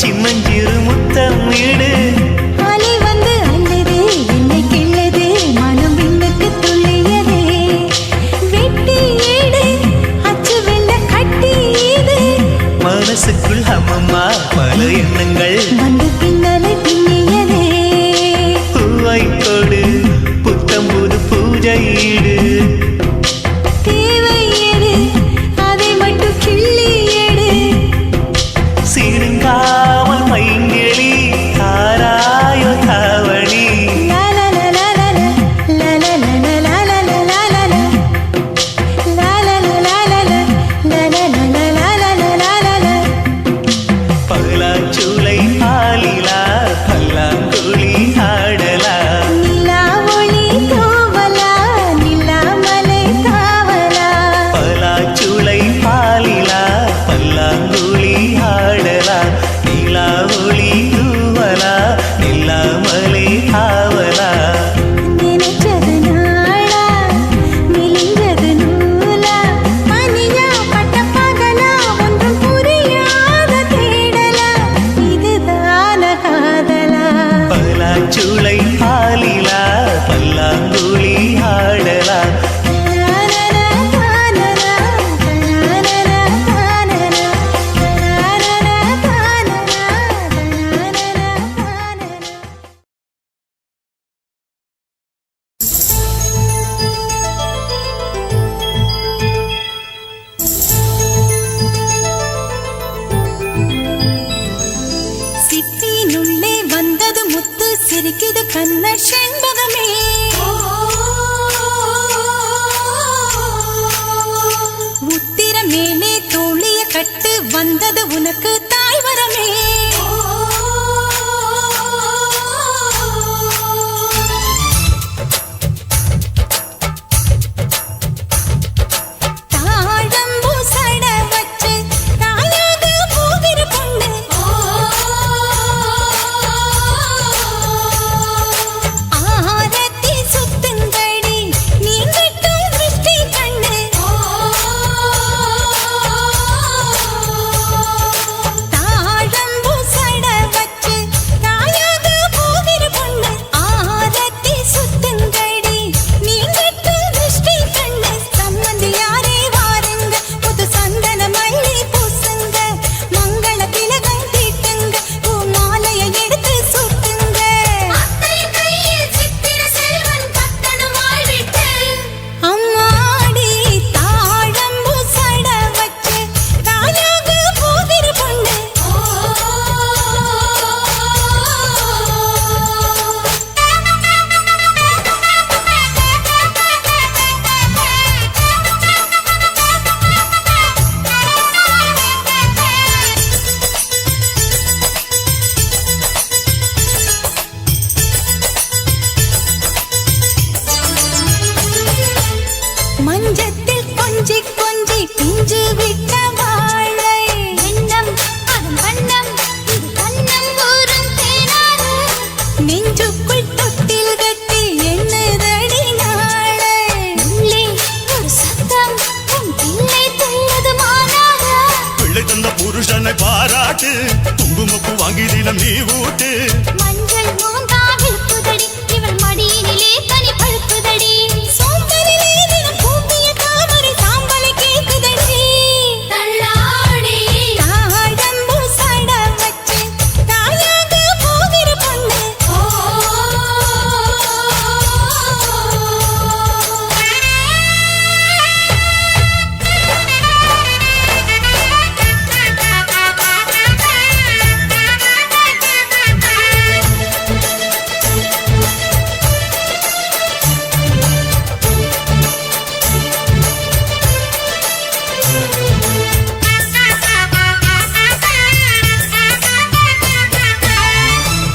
[SPEAKER 7] சிம்மஞ்சிறு முத்தம் வீடு மனசுக்குள் அம்மம்மா பல எண்ணங்கள் பூவை கொடு புத்தம் புது பூஜையீடு சீருங்காமல் மைங்கிழி தாராயோ தாவணி பலாச்சூளை பாலிலா பல்லாங்குழி ஆடலா பலாச்சூளை பாலிலா பல்லாங்குழி ஆடலா நிலா ஒளி தூவலா நில்லாமலே ஆவலா பலாச்சூளை பாலிலா பல்லாங்குழி ஆடலா
[SPEAKER 2] சிரிக்குது கண்ண செண்பகமே உத்திர மேலே தோழிய கட்டு வந்தது உனக்கு தாய்வரமே மஞ்சத்தில் கொஞ்சி கொஞ்சி பிஞ்சு விட்ட வாழை எண்ணம் அதன் வண்ணம் இது கண்ணம் ஊரும் தேனாறு நெஞ்சுக்குள் தொட்டில் கட்டி எண்ணுதடி நாளை உள்ளே ஒரு சத்தம் உன் பிள்ளை துள்ளது மாறாத
[SPEAKER 3] பிள்ளை தந்த புருஷனை பாராட்டு குங்குமப்பு வாங்கி தினம் நீ ஊட்டு
[SPEAKER 6] மஞ்சள் மோந்தாவில் புதடி இவள் மடியினிலே தனி பழுப்புதடி சோம்பலிலே தினம் கூப்பிய தாமரை சாம்பலை கேட்குதடி தள்ளாடி
[SPEAKER 2] தாழம்பு சட வச்சு தாயாக போகிற பொண்ணு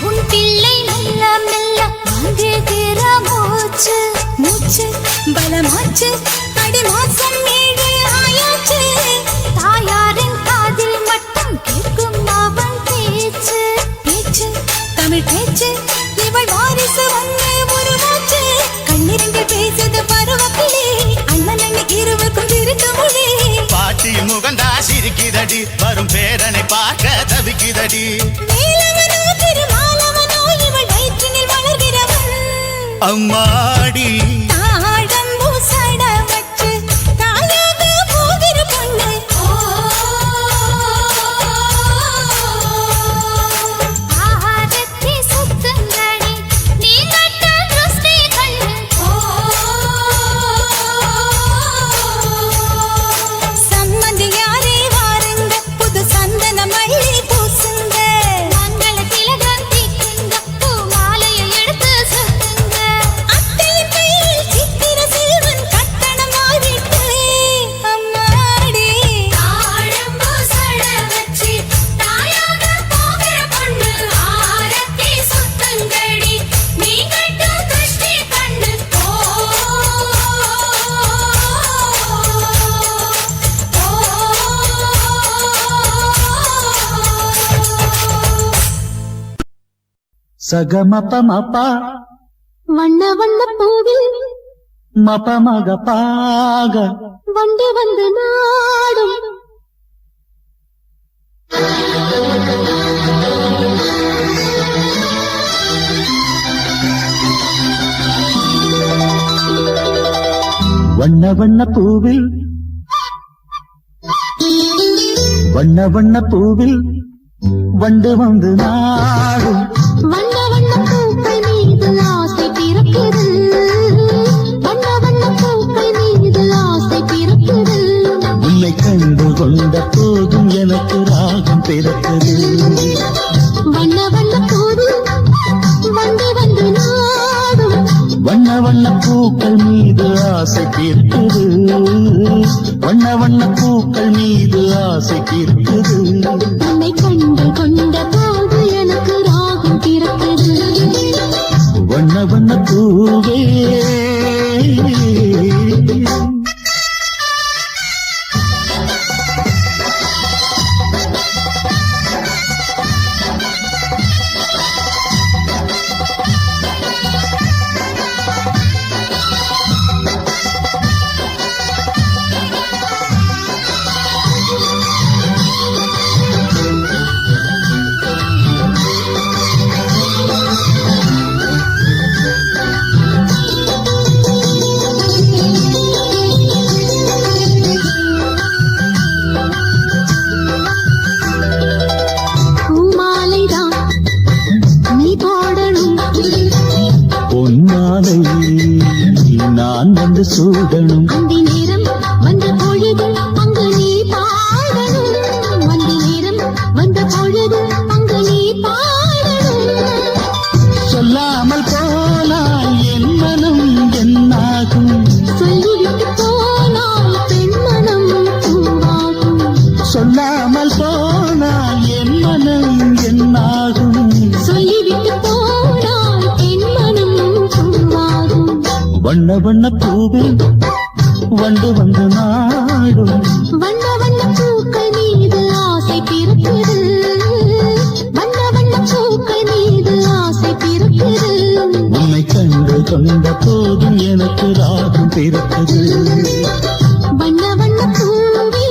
[SPEAKER 6] உன் பிள்ளை மெல்ல மெல்ல வாங்குகிற மூச்சு
[SPEAKER 2] மூச்சு பலமாச்சு அடி மாசம் 7 ஆயாச்சு
[SPEAKER 6] தாயாரின் காதில் மட்டும் கேட்கும் அவன் பேச்சு
[SPEAKER 2] பேச்சு தமிழ் பேச்சு இவள் வாரிசு வந்து உருவாச்சு கண்ணிரண்டில் பேசுது பருவக்கிளி அண்ணன் அண்ணி இருவருக்கும் திருட்டு மொழி
[SPEAKER 3] பாட்டியின் முகந்தா சிரிக்குதடி வரும் பேரனை பார்க்க தவிக்குதடி
[SPEAKER 2] மேலவனோ திருமாலவனோ இவள் வயிற்றினில் வளர்கிறவன்
[SPEAKER 3] அம்மாடி
[SPEAKER 2] தாழம்பு சட வச்சு தாயாக போகிற பொண்ணு
[SPEAKER 6] ஆரத்தி சுத்துங்கடி நீ கட்ட திருஷ்டி கண்ணு
[SPEAKER 2] சம்மந்தி யாரே வாருங்க புது சந்தன மல்லி பூசுங்க
[SPEAKER 6] மங்கள திலகம் தீக்குங்க பூ மாலையை எடுத்து சுத்துங்க
[SPEAKER 2] அத்தையின் கையில் சித்திர செல்வன் கட்டணம் ஆடிட்டு அம்மாடி
[SPEAKER 6] தாழம்பு சட வச்சு தாயாக போகிற பொண்ணு ஆரத்தி சுத்துங்கடி நீ கட்ட திருஷ்டி கண்ணு
[SPEAKER 5] சகமபமபா
[SPEAKER 6] வண்ண வண்ண பூவில்
[SPEAKER 5] மபமகபாக
[SPEAKER 6] வண்டி வந்து நாடும்
[SPEAKER 5] வண்ண வண்ண பூவில் வண்ண வண்ண பூவில் வண்டு வந்து நாடும்
[SPEAKER 6] வண்ண வண்ண பூக்கள் மீது ஆசை பிறக்குது வண்ண வண்ண பூக்கள் மீது ஆசை பிறக்குது
[SPEAKER 5] உன்னை கண்டு கொண்ட போதும் எனக்கு ராகம் பிறக்குது
[SPEAKER 6] வண்ண வண்ண பூவில் வண்டு
[SPEAKER 5] வண்ண பூக்கள் மீது ஆசை தீர்க்குது வண்ண வண்ண பூக்கள் மீது ஆசை தீர்க்குது
[SPEAKER 2] உன்னை கண்டு கொண்ட போது எனக்கு ராகம் பிறக்குது
[SPEAKER 5] வண்ண வண்ண பூவே நான் வந்து சூடணும்
[SPEAKER 2] அந்தி நேரம் வந்த பொழுது அங்கு நீ பாடணும் அந்தி நேரம் வந்த பொழுது அங்கு நீ பாடணும்
[SPEAKER 5] சொல்லாமல் போனால் என் மனம் என்னாகும்
[SPEAKER 2] சொல்லிவிட்டு போனால் பெண் மனம் பூவாகும்
[SPEAKER 5] சொல்லாமல் போனால் என் மனம் என்னாகும்
[SPEAKER 2] சொல்லிவிட்டு போனால் பெண் மனம் பூவாகும்
[SPEAKER 5] வண்ண வண்ண பூவில் வண்டு வந்து நாடும்
[SPEAKER 2] வண்ண வண்ண பூக்கள் மீது ஆசை பிறக்குது வண்ண வண்ண பூக்கள் மீது ஆசை பிறக்குது
[SPEAKER 5] உன்னை கண்டு கொண்ட போதும் எனக்கு ராகம் பிறக்குது
[SPEAKER 2] வண்ண வண்ண பூவே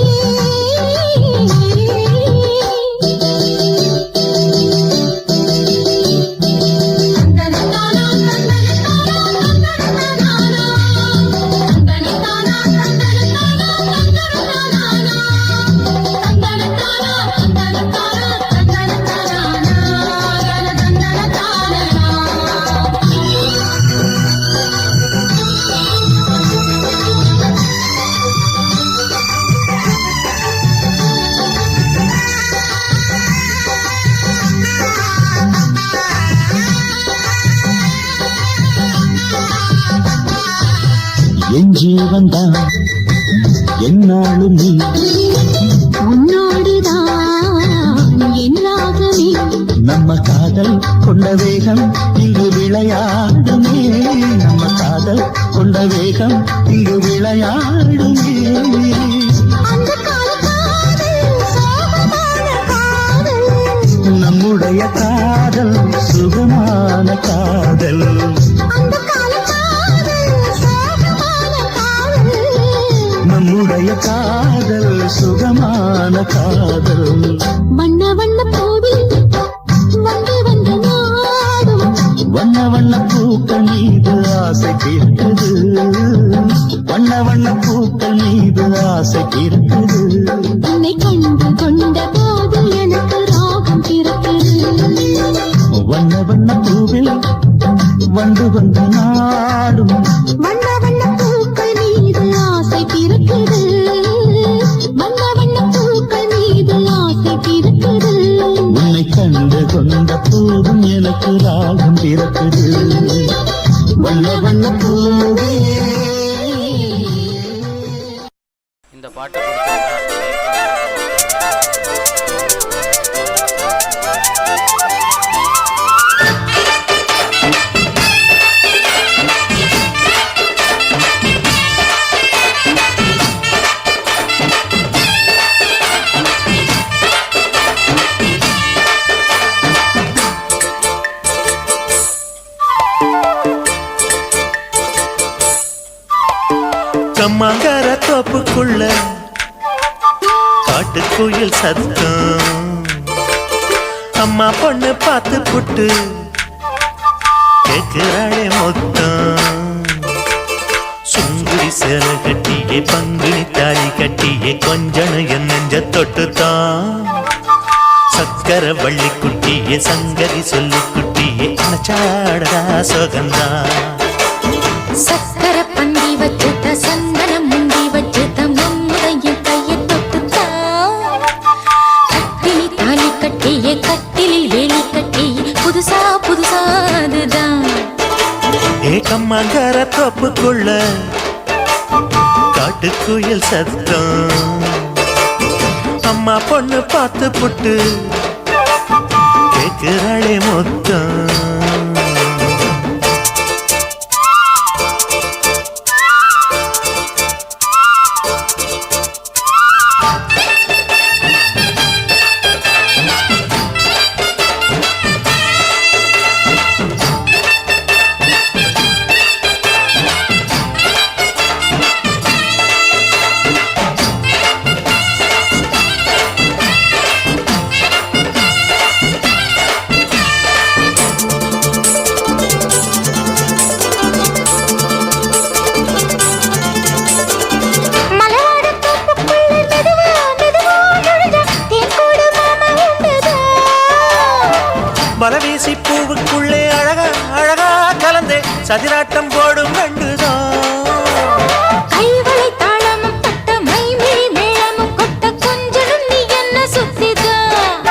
[SPEAKER 5] என் ஜீவன்தான் என்னாலும் நீ
[SPEAKER 2] உன்னோடுதான் என் ராகமே
[SPEAKER 5] நம்ம காதல் கொண்ட வேகம் இங்கு விளையாடுமே நம்ம காதல் கொண்ட வேகம் இங்கு விளையாடுமே
[SPEAKER 2] அந்த காலக்காதல் சோகமான காதல்
[SPEAKER 5] நம்முடைய காதல் சுகமான காதல்
[SPEAKER 2] அந்த காலக்காதல் சோகமான காதல்
[SPEAKER 5] நம்முடைய காதல் சுகமான காதல்
[SPEAKER 2] வண்ண வண்ண பூவில் வந்து வந்து நாடும்
[SPEAKER 5] வண்ண வண்ண பூக்கள் மீது ஆசை தீர்க்குது வண்ண வண்ண பூக்கள் மீது ஆசை தீர்க்குது
[SPEAKER 2] உன்னை கண்டு கொண்ட போது எனக்கு ராகம் பிறக்குது
[SPEAKER 5] வண்ண வண்ண பூவில் வந்து வந்து நாடும்
[SPEAKER 2] வண்ண வண்ண பூக்கள் மீது ஆசை பிறக்குது வண்ண வண்ண பூக்கள் மீது ஆசை பிறக்குது
[SPEAKER 5] உன்னை கண்டு கொண்ட போதும் எனக்கு ராகம் பிறக்குது வண்ண வண்ண பூவே
[SPEAKER 4] இந்த பாட்டை பிடிச்சிருந்தா like பண்ணுங்க.
[SPEAKER 3] கம்மாங்கர தோப்புக்குள்ள காட்டுக்குயில் சத்தம் அம்மா பொண்ணு பார்த்து புட்டு கேட்கிறாளே மொத்தம் சுங்குடி சேல கட்டியே பங்குனி தாலி கட்டியே கொஞ்சன என் நெஞ்ச தொட்டுத்தான் சக்கர வள்ளி குட்டியே சங்கதி சொல்லி குட்டியே அனச்சாடா சொகந்தான்
[SPEAKER 2] சக்கர பந்தி வச்சுட்ட சந்தனம் முந்தி வச்சுட்ட மம்முடைய கையை தொட்டுத்தா கட்டினி தாலி கட்டிய கட்டிலில் வேலி கட்டி புதுசா புதுசா அதுதான்
[SPEAKER 3] ஏ ஏக்கம்மங்கர தோப்புக்குள்ள காட்டுக்குயில் சத்தம் அம்மா பொண்ணு பார்த்து புட்டு கேக்குறாளே மொத்தம் மலவீசி பூவுக்குள்ளே அழகா அழகா கலந்தே சதிராட்டம் போடும் கண்டுதான்
[SPEAKER 2] கைவளை தாளமும் தட்ட மைமிழி மேளமும் கொட்ட கொஞ்சனும் நீ என்ன சுத்திதான்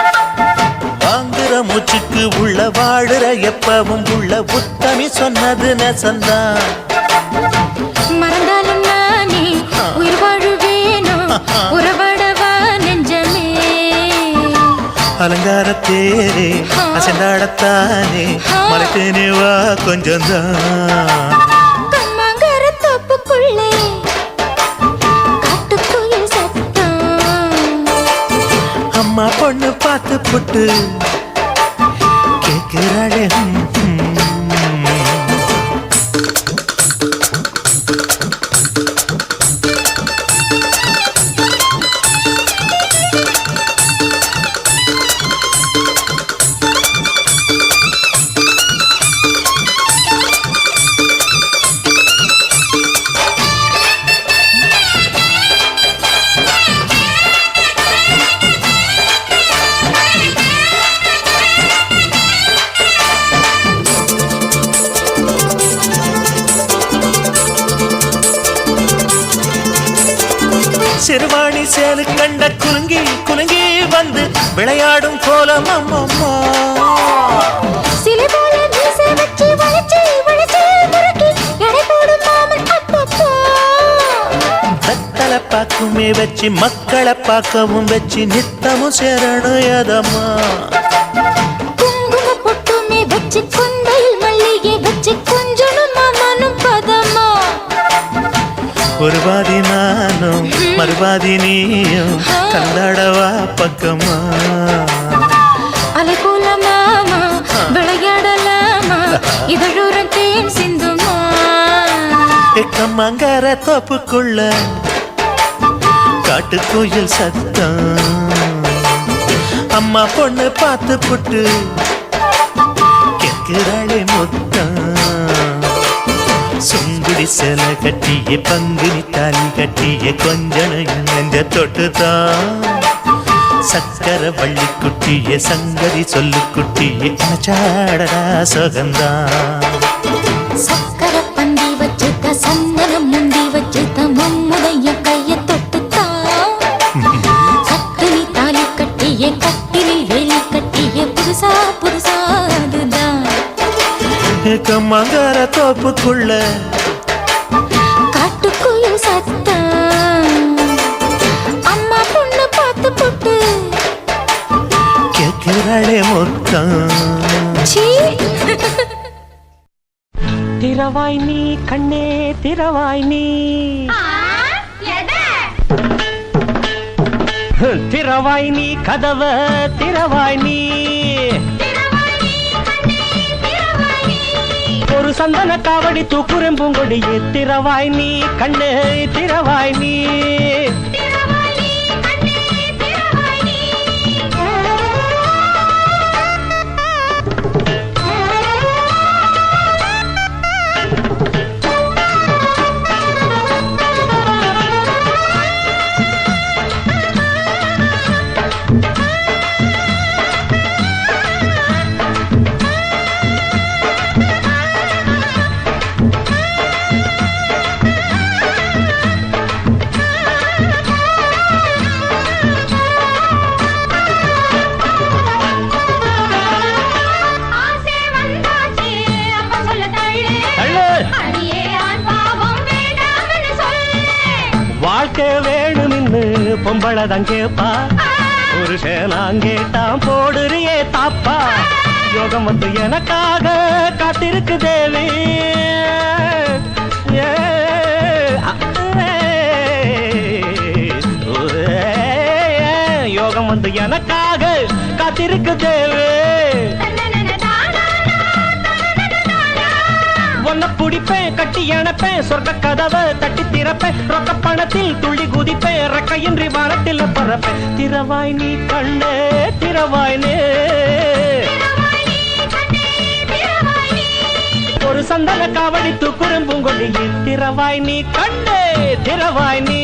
[SPEAKER 3] வாங்குற மூச்சுக்கு உள்ள வாடுற எப்பவும் உள்ள உத்தமி சொன்னது நெசந்தான்
[SPEAKER 2] மறந்தாலும் நானே உயிர் வாழுவேனோ உறவடவா நெஞ்சமே
[SPEAKER 3] அலங்காரத்தேரே அசைந்தாடத்தானே மறைத்தேனே வா கொஞ்சம்தான்
[SPEAKER 2] கம்மங்கர தோப்புக்குள்ளே காட்டுக்குயில் சத்தம்
[SPEAKER 3] அம்மா பொண்ணு பார்த்து புட்டு கேட்கிறாளே சிறுவாணி சேலு கண்ட குலுங்கி குலுங்கி வந்து விளையாடும் கோலம் அம்மம்மா
[SPEAKER 2] சிலை போல மீசை வச்சு வளைச்சு வளைச்சு முறுக்கி எடை போடும் மாமன் அப்பப்போ
[SPEAKER 3] மக்களை பார்க்குமே வச்சு மக்களை பார்க்கவும் வச்சு நித்தமும் சேரணும் எதம்மா
[SPEAKER 2] குங்கும பொட்டுமே வச்சு கொண்டையில் மல்லிகை வச்சு கொஞ்சனும் மாமனும் பதமா
[SPEAKER 3] ஒரு பாதி நானும் மறுபாதி நீயும் கந்தாடவா பக்கமா
[SPEAKER 2] அலை போல மாமா விளையாடலாமா இதழூரம் தேன் சிந்துமா
[SPEAKER 3] எக்கம்மங்கர தோப்புக்குள்ள காட்டுக்குயில் சத்தம் அம்மா பொண்ணு பார்த்து புட்டு கேட்கிறாளே மொத்தம் சுங்குடி சேலை கட்டிய பங்குனி தாலி கட்டிய கொஞ்சனையும் நெஞ்ச தொட்டுதான் சக்கர வள்ளி குட்டிய சங்கதி சொல்லு குட்டிய அச்சாடடா சுகந்தான்
[SPEAKER 2] சக்கர பந்தி வச்சுட்ட சந்தனம் முந்தி வச்சுட்ட மம்முடைய கைய தொட்டுத்தான் சக்கனி தாலி கட்டிய கட்டிலில் வேலி கட்டிய புதுசா புதுசா அதுதான்
[SPEAKER 3] கம்மங்கர தோப்புக்குள்ள
[SPEAKER 2] காட்டுக்குயில் சத்தம் அம்மா பொண்ணு பார்த்து போட்டு
[SPEAKER 3] கேட்கிறாளே மொத்தம்
[SPEAKER 2] சீ
[SPEAKER 7] திரவாய் நீ கண்ணே திரவாய் நீ திரவாய் நீ கதவ திரவாய் நீ ஒரு சந்தன காவடி தூக்குறம் பூங்கொடியே திரவாய் நீ கண்ணே திரவாய் நீ பொம்பளதான் கேப்பா புருஷனாங்கேட்டான் போடுறியே தாப்பா யோகம் வந்து எனக்காக காத்திருக்கு தேவி யோகம் வந்து எனக்காக காத்திருக்கு தேவி ஒன்ன புடிப்பேன் கட்டி அணைப்பேன் சொர்க்க கதவை தட்டி திறப்பேன் ரொக்க பணத்தில் துள்ளி குதிப்பேன் ரெக்கையின்றி வானத்தில் பறப்பேன் திறவாய் நீ கண்ணே திறவாய் நே ஒரு சந்தன காவடி தூக்குறும்பூங்கொடியே திறவாய் நீ கண்ணே திறவாய் நீ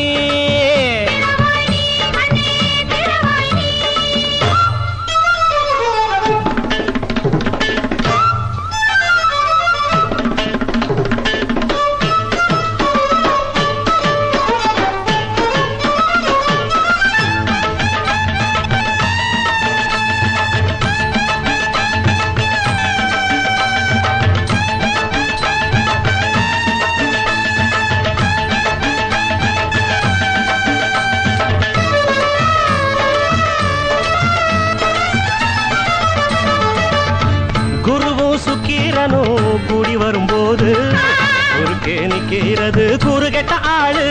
[SPEAKER 7] கூடி வரும்போது ஒரு கேணிக்கிறது கூறுகெட்ட ஆளு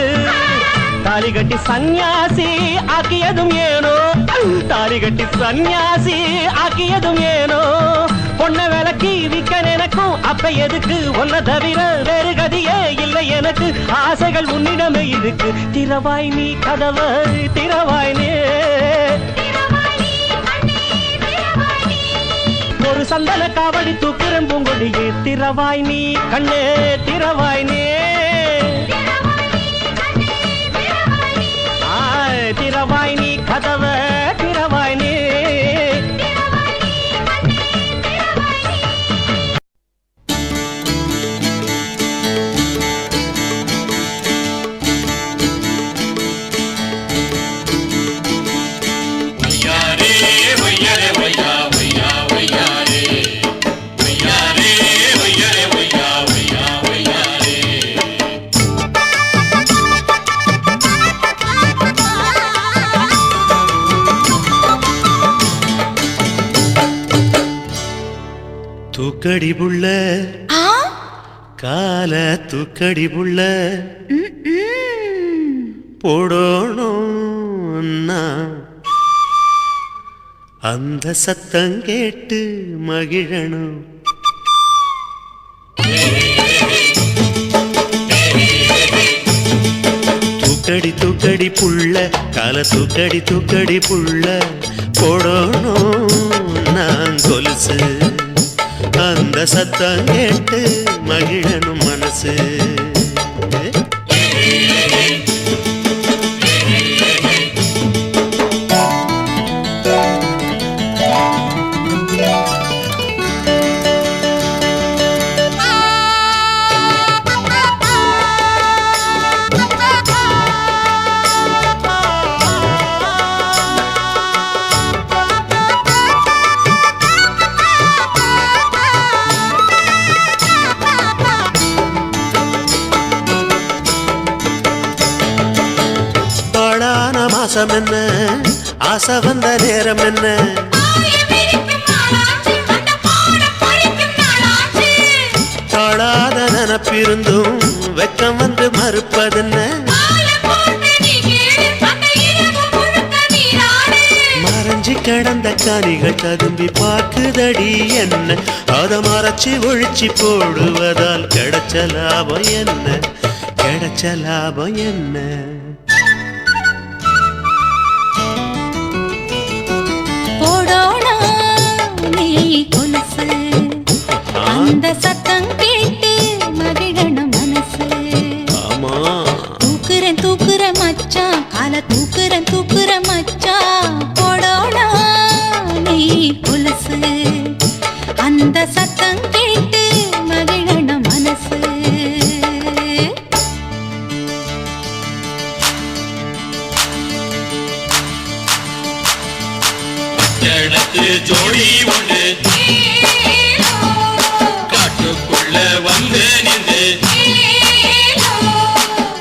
[SPEAKER 7] தாலி கட்டி சன்னியாசி ஆக்கியதும் ஏனோ தாலி கட்டி சன்னியாசி ஆக்கியதும் ஏனோ பொண்ண விளக்கி விக்க நினைக்கும் அப்ப எதுக்கு ஒன்ன தவிர வேறு கதியே இல்லை எனக்கு ஆசைகள் உன்னிடமே இருக்கு திறவாய் நீ கதவை திறவாய் நீ ஒரு சந்தன காவடி தூக்குறேன் பூங்கொடியே திறவாய் நீ கண்ணே திறவாய் நீ திறவாய் நீ கதவை திறவாய் நீ
[SPEAKER 3] தூக்கடி புள்ள கால தூக்கடி புள்ள போடணும் அந்த சத்தம் கேட்டு மகிழணும் தூக்கடி தூக்கடி புள்ள கால தூக்கடி தூக்கடி புள்ள போடணும் நான் கொலுசு அந்த சத்தம் கேட்டு மகிழனும் மனசு என்ன ஆசை வந்த நேரம் என்ன தாழாத நினப்பிருந்தும் வெக்கம் வந்து மறுப்பதென்ன மறைஞ்சி கிடந்த காணிகள் ததும்பி பார்க்குதடி என்ன அதை மறைச்சி ஒழிச்சு போடுவதால் கிடைச்ச லாபம் என்ன கிடைச்ச லாபம் என்ன
[SPEAKER 2] அந்த சத்தம் கேட்டு மகிழணும் மனசு தூக்குறேன் தூக்குறேன் மச்சான் கால தூக்குறேன் தூக்குறேன் மச்சான் போடோனா நீ கொலுசு அந்த சத்தம் கேட்டு மகிழணும் மனசு
[SPEAKER 8] ஜோடி உண்டு காட்டுக்குள்ள வந்து நின்று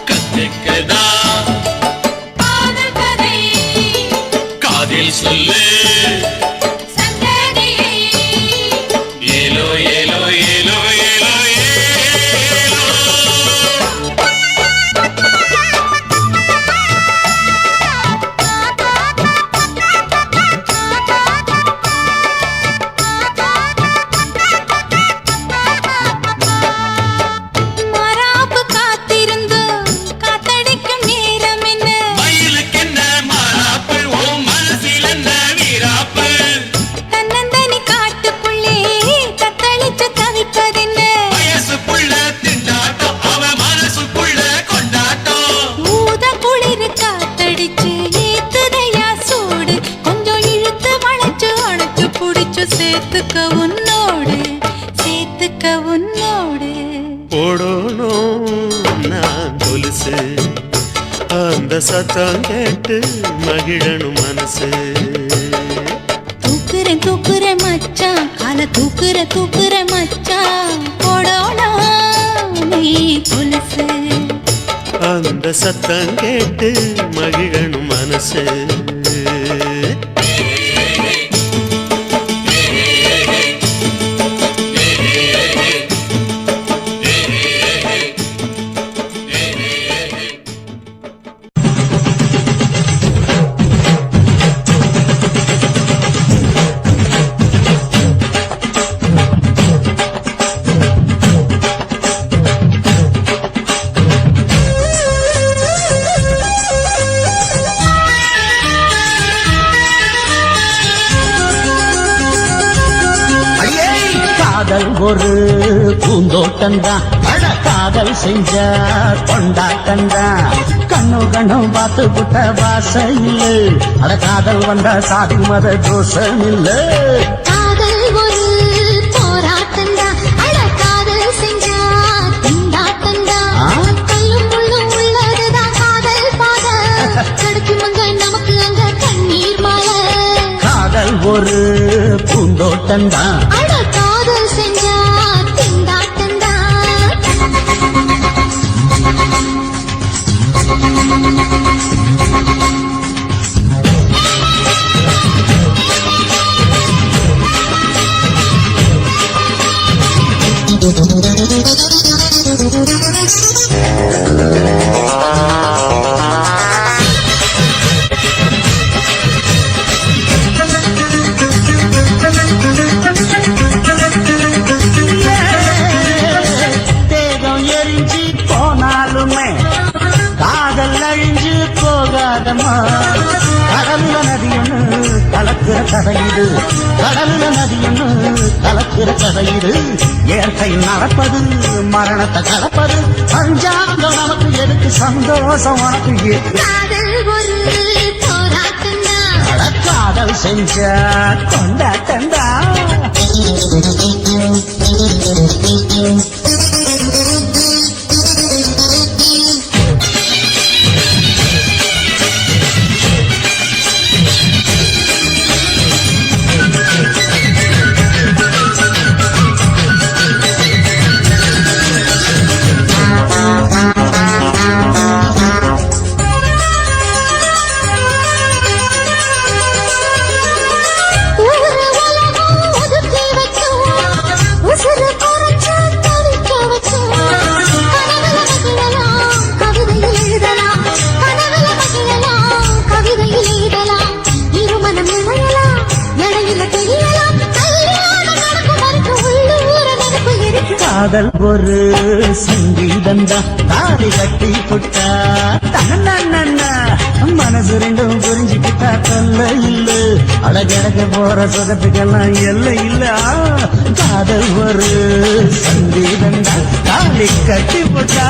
[SPEAKER 8] கத்துக்கதா
[SPEAKER 2] உன்னோடு
[SPEAKER 3] போடணும் நான் கொலுசு அந்த சத்தம் கேட்டு மகிழணும் மனசு
[SPEAKER 2] தூக்குறேன் மச்சான் கால தூக்குற மச்சான் போடோனா நீ கொலுசு
[SPEAKER 3] அந்த சத்தம் கேட்டு மகிழணும் மனசு
[SPEAKER 5] ஒரு பூந்தோட்டந்தான் காதல் செஞ்ச கொண்டாட்டந்தான் கண்ணு பார்த்து புட்ட வாசையில் அட காதல் வந்த சாதி மத தோஷம் இல்ல
[SPEAKER 6] காதல் ஒரு போராட்டந்தான் அட காதல் செஞ்ச கொண்டாட்டந்தா கல்லும் முள்ளும் உள்ளதுதான் காதல் பாத கிடைக்கும் அங்க நமக்கு அங்க கண்ணீர் மாலை
[SPEAKER 5] காதல் ஒரு பூந்தோட்டந்தான்
[SPEAKER 6] காதல் செஞ்சா திண்டாட்டந்தா
[SPEAKER 5] கடல்ல நதியொன்னு கலக்கிற கதையிடு கடல்ல நதியொன்னு கலக்கிற கதையிடு இயற்கை நடப்பது மரணத்தை கலப்பது பஞ்சாங்கம் நமக்கு எதுக்கு சந்தோஷம் உனக்கு காதல் செஞ்ச கொண்டாட்டந்தா காதல் ஒரு சங்கீதந்தா தாடி கட்டி புட்டா தன்னா மனசு ரெண்டும் புரிஞ்சுக்கிட்டா தொல்ல இல்ல அழகழக போற சுகத்துக்கெல்லாம் எல்லை இல்ல காதல் ஒரு சங்கீதந்தா தாடி கட்டி புட்டா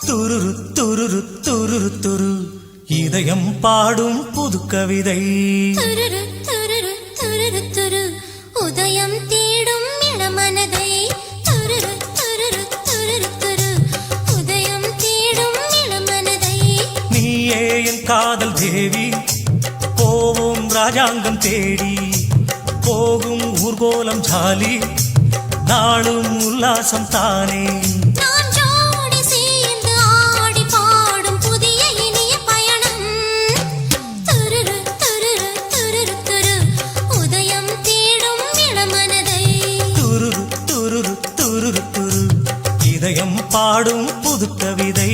[SPEAKER 1] துருரு துருரு துருரு துரு இதயம் பாடும் புது கவிதை
[SPEAKER 6] துருரு துருரு துருரு துரு உதயம் தேடும் இளமனதை துருரு துருரு துருரு துரு உதயம் தேடும் இளமனதை
[SPEAKER 1] நீயே என் காதல் தேவி போவோம் ராஜாங்கம் தேடி போகும் ஊர்கோலம் ஜாலி நாளும் உல்லாசம் தானே துருரு இதயம் பாடும் புது கவிதை.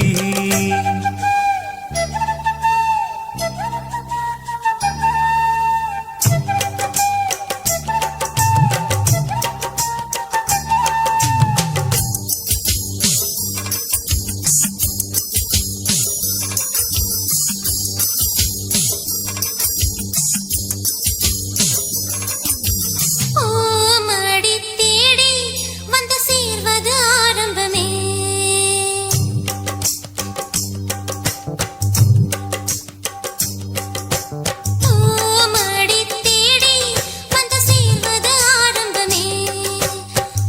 [SPEAKER 2] ஓமடி தேடி வந்து சேர்வது ஆரம்பமே. ஓமடி தேடி வந்து சேர்வது ஆரம்பமே.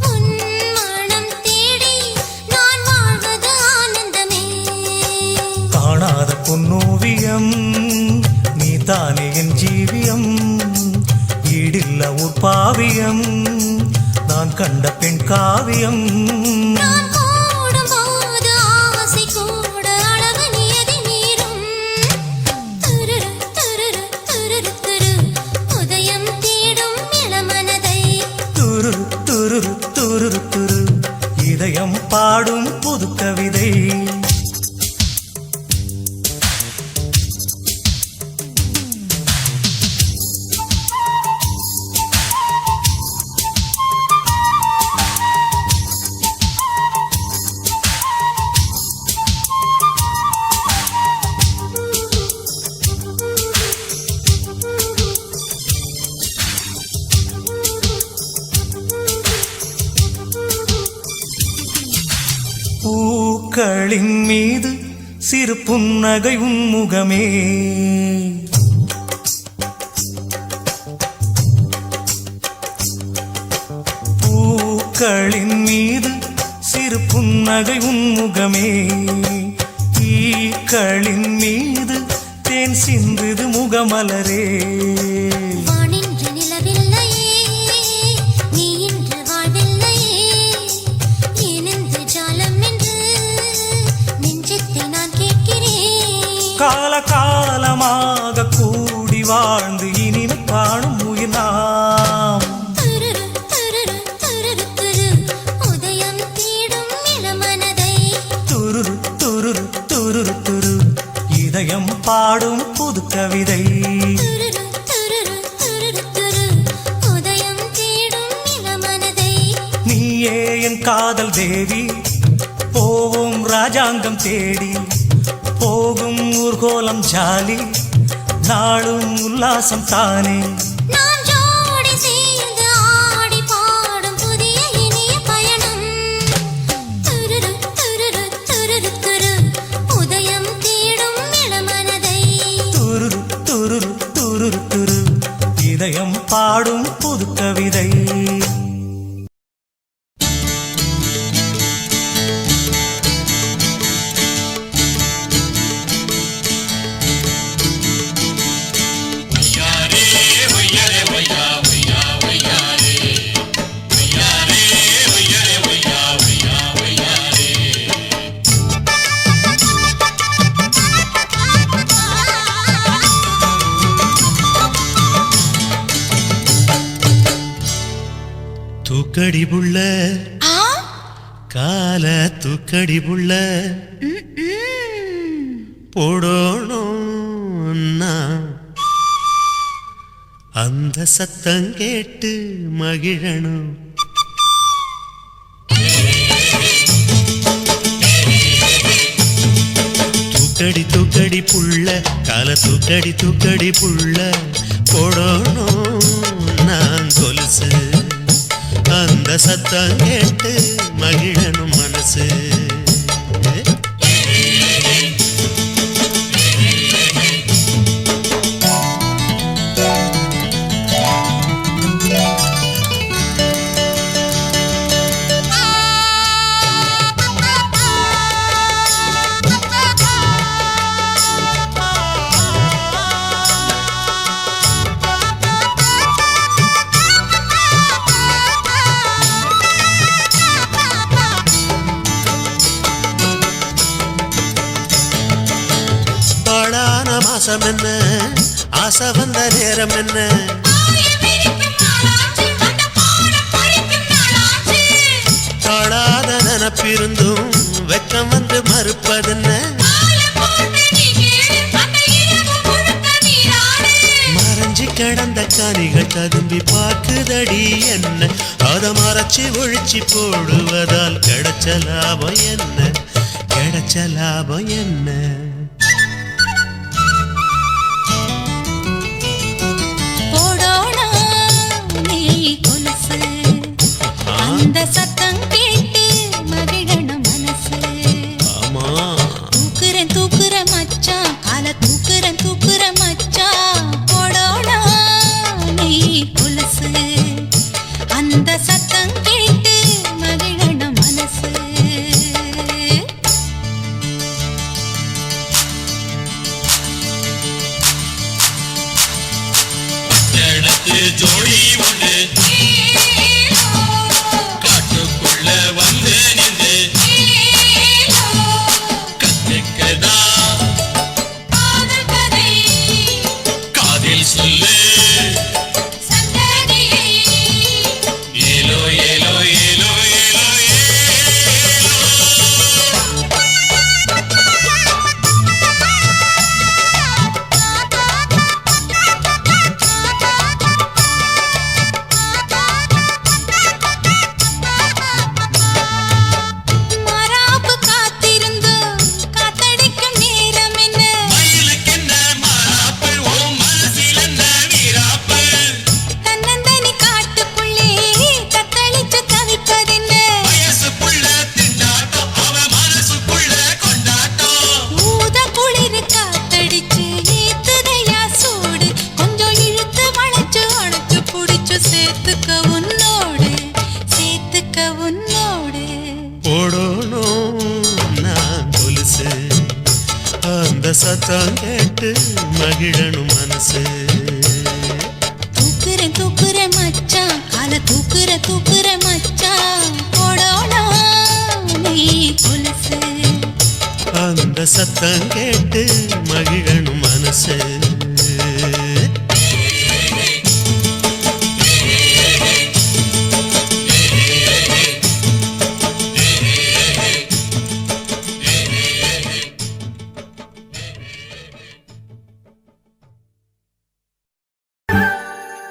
[SPEAKER 2] உன் மனம் தேடி நான் வாழ்வது ஆனந்தமே.
[SPEAKER 1] காணாத பொன்னோவியம் நீதானே என் ஜீவியம். ஈடில்ல உற்பாவியம் நான் கண்ட பெண் காவியம்.
[SPEAKER 2] நான் கூடும்போது ஆசை கூட அளவு நியதி மீறும். துருரு துருரு துருரு துரு உதயம் தேடும் இளமனதை.
[SPEAKER 1] துரு துரு துரு துரு இதயம் பாடும் புது கவிதை. பூக்களின் மீது சிறு புன்னகை உன்முகமே. பூக்களின் மீது சிறு புன்னகை உன்முகமே. ஈக்களின் மீது தேன் சிந்துது முகமலரே.
[SPEAKER 2] வானின்று நிலவில்லையே நீ இன்று வாழ்வில்லையே. ஏனென்று ஜாலம் என்று நெஞ்சத்தை நான் கேட்கிறேன்.
[SPEAKER 1] கால காலமாக கூடி வாழ்ந்து இனிமை காணும் உயிர் நாம்.
[SPEAKER 2] துருரு துருரு துருரு துரு உதயம் தேடும் இளமனதை.
[SPEAKER 1] துருரு துருரு துருரு துரு இதயம் பாடும் புது கவிதை.
[SPEAKER 2] துருரு துருரு துருரு துரு உதயம் தேடும் இளமனதை.
[SPEAKER 1] நீயே என் காதல் தேவி போவோம் ராஜாங்கம் தேடி. போகும் ஊர்கோலம் ஜாலி நாளும் உல்லாசம் தானே.
[SPEAKER 2] நாம் ஜோடி சேர்ந்து ஆடி பாடும் புதிய இனிய பயணம். துருரு துருரு துருரு துரு உதயம் தேடும் இளமனதை.
[SPEAKER 1] துருரு துருரு துருரு துரு இதயம் பாடும் புது கவிதை.
[SPEAKER 8] ஒய்யாரே ஒய்யாரே ஒய்யா ஒய்யா ஒய்யாரே. ஒய்யாரே ஒய்யாரே ஒய்யா ஒய்யா ஒய்யாரே.
[SPEAKER 3] தூக்கடி புள்ள கால தூக்கடி புள்ள போடணும்னா அந்த சத்தம் கேட்டு மகிழணும். தூக்கடி தூக்கடி புள்ள கால தூக்கடி தூக்கடி புள்ள போடணும் நான் கொலுசு. அந்த சத்தம் கேட்டு மகிழனும் மனசு. மாசம் என்ன ஆசை வந்த நேரம் என்ன தாழாத நினப்பில் இருந்தும் வெக்கம் வந்து மறுப்பதென்ன மறைஞ்சி கிடந்த காணிகள் ததும்பி பார்க்குதடி என்ன அத மறைச்சி ஒழிச்சு போடுவதால் கிடைச்ச லாபம் என்ன கிடைச்ச லாபம் என்ன
[SPEAKER 2] போடோனா நீ கொலுசு அந்த சத்தம் கேட்டு மகிழணும் மனசு
[SPEAKER 3] ஆமா
[SPEAKER 2] தூக்குற மச்சான் கால தூக்குற மச்சான் போடோனா நீ கொலுசு அந்த சத்தம் கேட்டு மகிழணும் மனசு
[SPEAKER 8] எனக்கு ஜோடி ஒன்று காட்டுக்குள்ள வந்து நின்று கத்துக்கதா காதில் சொல்லு ஏலோ ஏலோ ஏலோ ஏலோ
[SPEAKER 2] மராப்பு காத்திருந்து காத்தடிக்கும் நேரம் என்ன
[SPEAKER 8] மயிலுக்கு என்ன மாறாப்பு ஓ மனசில் என்ன வீராப்பு
[SPEAKER 2] தன்னந்தனி காட்டுக்குள்ளே தத்தளிச்சு தவிப்பதென்ன
[SPEAKER 8] வயசுக்குள்ள திண்டாட்டம் அவ மனசுக்குள்ள கொண்டாட்டம்
[SPEAKER 2] ஊத குளிர் காத்தடிச்சு ஏத்துதையா சூடு கொஞ்சம் இழுத்து வளைச்சு அணைச்சு புடிச்சு சேர்த்துக்க உன்னோடு
[SPEAKER 3] போடணும் நான் கொலுசு அந்த சத்தம் கேட்டு மகிழணும் மனசு
[SPEAKER 2] தூக்குற மச்சான் கால தூக்குற மச்சான் போடோனா நீ கொலுசு
[SPEAKER 3] அந்த சத்தம் கேட்டு மகிழணும் மனசு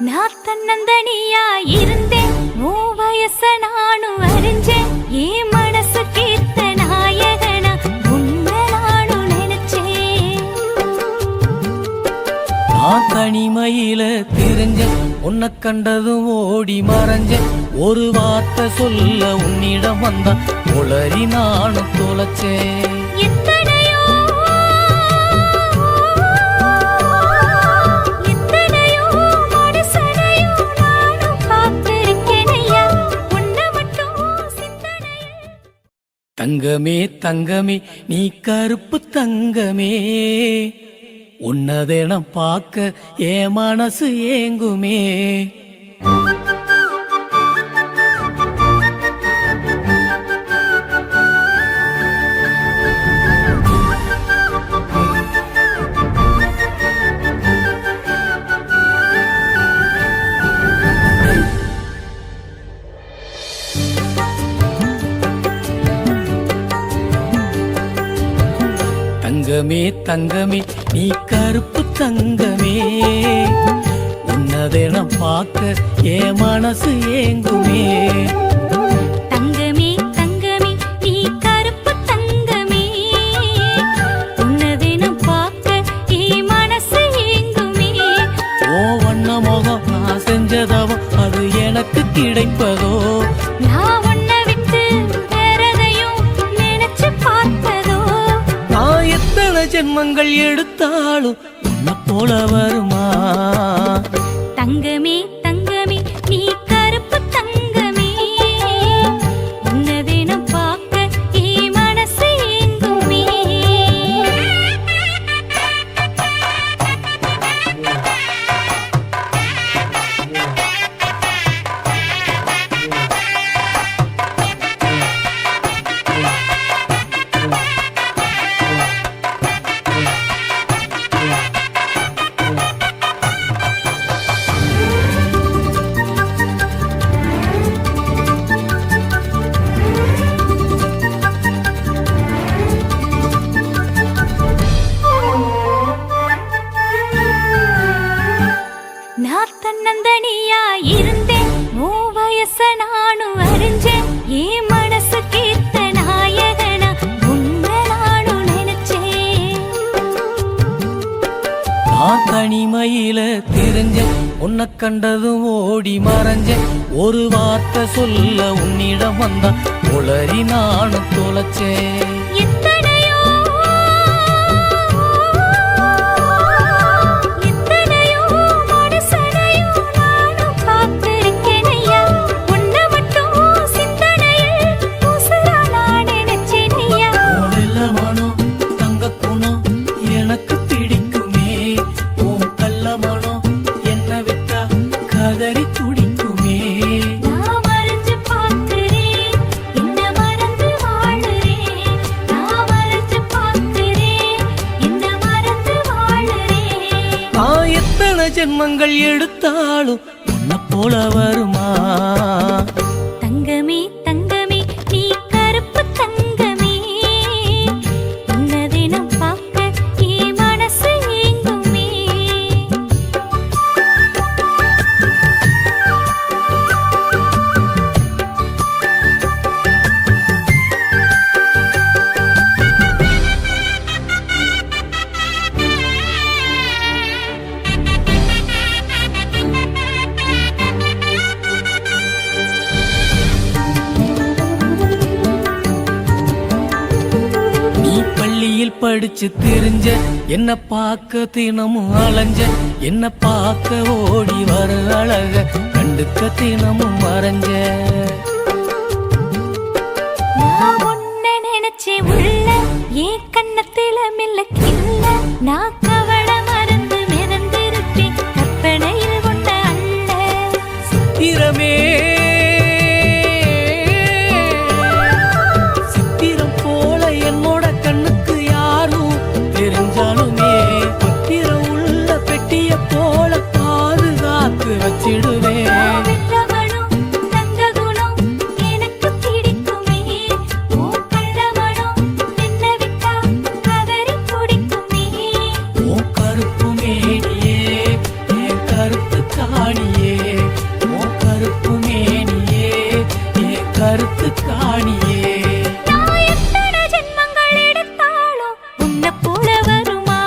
[SPEAKER 2] நான் தன்னந்தனியா இருந்தேன் ஓ வயச நானும் அறிஞ்சேன் ஏன் மனசு கேத்த நாயகனா உன்னை நானும் நினைச்சேன்
[SPEAKER 7] நான் தனிமையில தெரிஞ்சேன் உன்னை கண்டதும் ஓடி மறைஞ்சேன் ஒரு வார்த்தை சொல்ல உன்னிடம் வந்தா உளறி நானும் தொலைச்சேன்
[SPEAKER 2] எத்தனையோ மனுஷனையும் நானும் பார்த்திருக்கேன் ஐயா உன்னை மட்டும் சிந்தனையில்
[SPEAKER 7] தங்கமே தங்கமே நீ கருப்பு தங்கமே உன்னதெனம் பார்க்க என் மனசு ஏங்குமே தங்கமே தங்கமே நீ கருப்பு தங்கமே உன்னதெனம் பார்க்க என் மனசு ஏங்குமே
[SPEAKER 2] தங்கமே தங்கமே நீ கருப்பு தங்கமே உன்னதெனம் பார்க்க என் மனசு ஏங்குமே
[SPEAKER 7] ஓ வண்ண முகம் நான் செஞ்சதவம் அது எனக்கு கிடைப்பதோ
[SPEAKER 2] நான் உன்னை விட்டு வேறதையும் நினைச்சு பார்ப்பதோ
[SPEAKER 7] நான் எத்தனை ஜென்மங்கள் எடுத்தாலும் உன்னை போல வருமா
[SPEAKER 2] தங்கமே தங்கமே நீ கருப்பு தங்கமே உன்னதெனம் பார்க்க என் மனசு ஏங்குமே ஏன் மனசு கேத்த நாயகனா உன்னை நானும் நினைச்சேன்.
[SPEAKER 1] நான் தனிமையில தெரிஞ்ச உன்னை கண்டதும் ஓடி மறைஞ்ச ஒரு வார்த்தை சொல்ல உன்னிடம் வந்தா உளறி நானும் தொலைச்சேன்.
[SPEAKER 2] எத்தனையோ மனுஷனையும் நானும் பார்த்திருக்கேன் ஐயா. உன்னை மட்டும் சிந்தனையில் உசுரா நான் நினைச்சேன் ஐயா.
[SPEAKER 1] உனல்ல மனம் தங்க குணம் எனக்கு பிடிக்குமே. உன் கள்ள மனம் என்ன விட்டா கதறி துடிக்குமே.
[SPEAKER 2] நான் மறைஞ்சு பார்க்கிறேன், என்ன மறந்து வாழுறேன். நான் மறைஞ்சு பார்க்கிறேன், என்ன மறந்து வாழுறேன்.
[SPEAKER 1] நான் எத்தனை ஜென்மங்கள் எடுத்தாலும் உன்னை போல வருமா?
[SPEAKER 2] தங்கமே தங்கமே நீ கருப்பு தங்கமே, உன்னை தினம் பார்க்க என் மனசு ஏங்குமே.
[SPEAKER 1] நீ பள்ளியில் படிச்சு தெரிஞ்ச என்ன பார்க்க தினமும் அலைஞ்ச என்ன பார்க்க ஓடி வர அழக கண்டுக்க தினமும் மறைஞ்ச.
[SPEAKER 2] நான் உன்னை நினைச்சேன் உள்ள என் கண்ணத்தில மில்லக்கில்ல. நான் கவலை மறந்து மிதந்திருப்பேன் கற்பனையில் உன்னை அல்ல.
[SPEAKER 1] சித்திரமே சித்திரம் போல என்னோட கண்ணுக்கு யாரும் தெரிஞ்சாலுமே பத்திரம் உள்ள பெட்டிய போல பாதுகாத்து வச்சிடுவேன்.
[SPEAKER 2] வெள்ளமனம் தங்க குணம் எனக்கு பிடிக்குமே. உன் கள்ளமனம் என்ன விட்டா கதறி துடிக்குமே.
[SPEAKER 1] உன் கருப்பு மேனியே என் கருத்து காணியே. உன் கருப்பு மேனியே என் கருத்து காணியே.
[SPEAKER 2] நான் எத்தனை ஜென்மங்கள் எடுத்தாலும் உன்னை போல வருமா?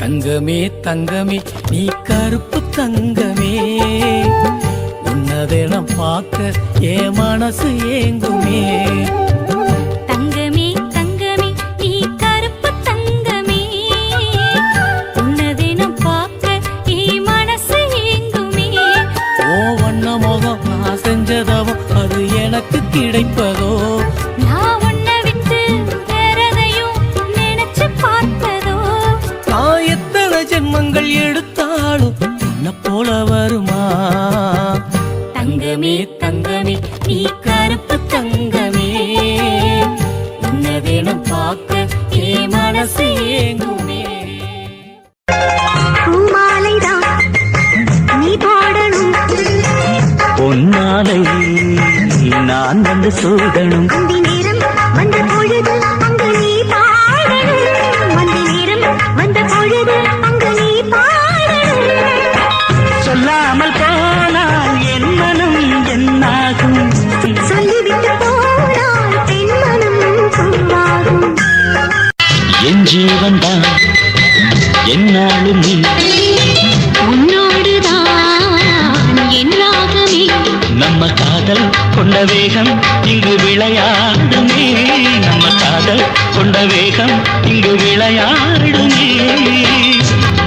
[SPEAKER 1] தங்கமே தங்கமே நீ கருப்பு தங்கமே, உன்னதெனம் பார்க்க என் மனசு ஏங்குமே.
[SPEAKER 2] தங்கமே தங்கமே நீ கருப்பு தங்கமே, உன்னை தினம் பார்க்க என் மனசு ஏங்குமே.
[SPEAKER 1] ஓ வண்ண முகம் நான் செஞ்சதவோ அது எனக்கு கிடைப்பதோ.
[SPEAKER 2] நான் உன்னை விட்டு வேறதையும் நினைச்சு பார்ப்பதோ.
[SPEAKER 1] நான் எத்தனை ஜென்மங்கள் எடுத்தாலும் உன்னை போல வருமா? தங்கமே தங்கமே நீ கருப்பு தங்கமே, உன்னதெனம் பார்க்க என் மனசு ஏங்குமே.
[SPEAKER 2] பூமாலைதான் நீ பாடணும்,
[SPEAKER 5] பொன்னாலை நான் வந்து சூடணும்.
[SPEAKER 2] அந்தி நேரம் வந்த பொழுது அங்கு நீ பாடணும். அந்தி நேரம் வந்த பொழுது அங்கு நீ பாடணும்.
[SPEAKER 5] சொல்லாமல் போனால் என் மனம் என்னாகும்?
[SPEAKER 2] சொல்லிவிட்டு போனால் பெண்மனம் பூவாகும்.
[SPEAKER 5] என் ஜீவன் தான் என்னாலும் நீ,
[SPEAKER 2] உன்னோடுதான் என் ராகமே.
[SPEAKER 5] நம்ம காதல் கொண்ட வேகம் இங்கு விளையாடுமே. நம்ம காதல் கொண்ட வேகம் இங்கு விளையாடுமே.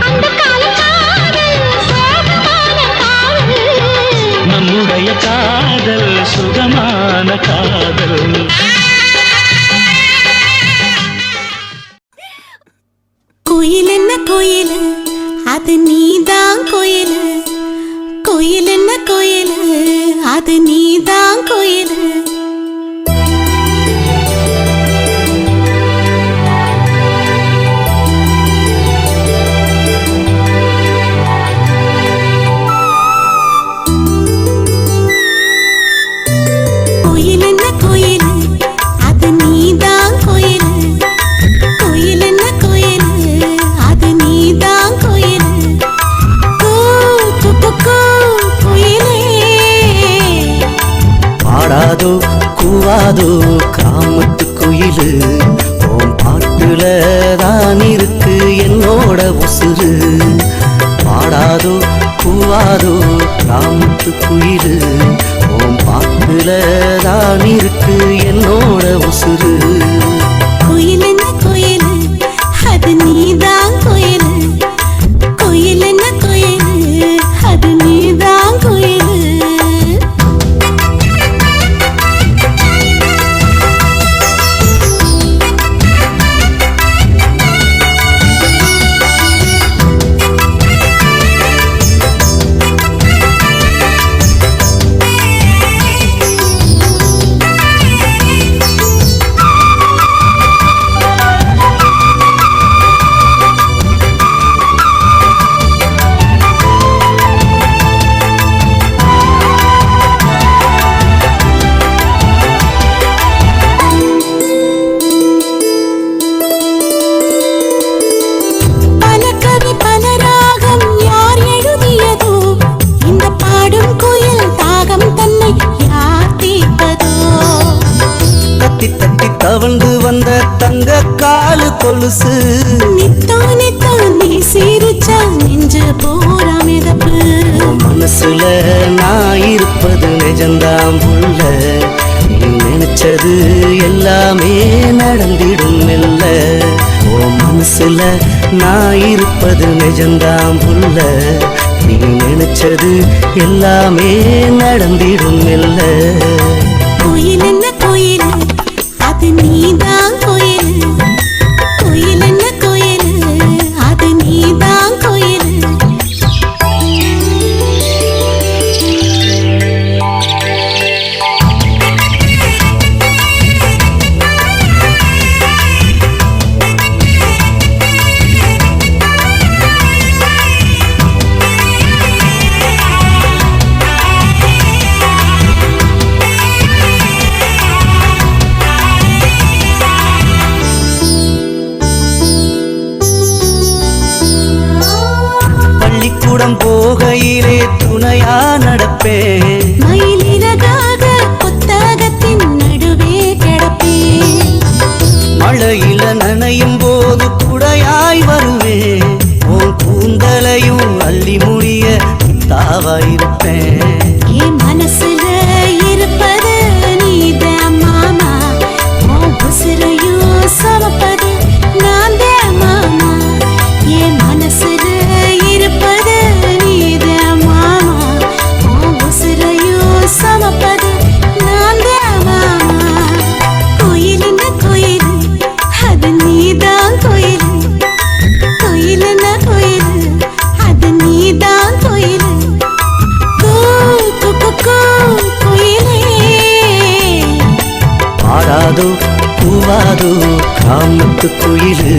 [SPEAKER 2] அந்த காலக்காதல் சோகமான காதல்.
[SPEAKER 5] நம்முடைய காதல் சுகமான காதல்.
[SPEAKER 2] கோயில் என்ன கோயில், அது நீதான் கோயில். கோயில் என்ன கோயில், அது நீதான் கோயில். கோயில் என்ன கோயில், அது நீதான் கோயில். கோயில் என்ன கோயில், அது நீதான் கோயில். கூ, கூ, கூ, கூ, கோயிலே.
[SPEAKER 1] பாடாதோ கூவாதோ கிராமத்து குயிலு ஓம் பாட்டுல தான் இருக்கு என்னோட உசுறு பாடாதோ கூவாதோ கிராமத்து குயிலு ஓம் பாட்டுல தான் இருக்கு என்னோட உசுறு
[SPEAKER 2] குயில் என்ன குயில் அது நீதான் குயில் குயில் என்ன குயில் அது நீதான் குயில்
[SPEAKER 1] தவழ்ந்து வந்த தங்க காலு கொலுசு
[SPEAKER 2] நித்தோ நித்தோ நீ சிரிச்சா நெஞ்சு போரா மிதப்பு
[SPEAKER 1] மனசுல நான் இருப்பது நிஜந்தாம் புள்ள நீ நினைச்சது எல்லாமே நடந்திடும் மெல்ல ஓ மனசுல நான் இருப்பது நிஜந்தாம் புள்ள நீ நினைச்சது எல்லாமே நடந்திடும் மெல்ல
[SPEAKER 2] கோயில் என்ன கோயில் அது நீதான் கோயில் கோயில் என்ன கோயில் அது நீதான் கோயில்
[SPEAKER 1] பள்ளிக்கூடம் போகையிலே துணையா நடப்பேன்
[SPEAKER 2] மயிலிறகாக புத்தகத்தின் நடுவே கிடப்பேன்
[SPEAKER 1] மழையில நனையும் போது குடையாய் வருவேன் உன் கூந்தலையும் அள்ளி முடிய தாவாயிருப்பேன்
[SPEAKER 2] என் மனசுல இருப்பது நீதான் மாமா உன் உசிரையும் சமப்பது நான் தான் மாமா என் மனசுல இருப்பது நீதான் மாமா உன் உசிரையும் சமப்பது நான் தான் மாமா கோயில் என்ன கோயில் அது நீதான் கோயில் கோயில் என்ன கோயில் அது நீதான் கோயில்
[SPEAKER 1] பாடாதோ கூவாதோ கிராமத்து குயிலு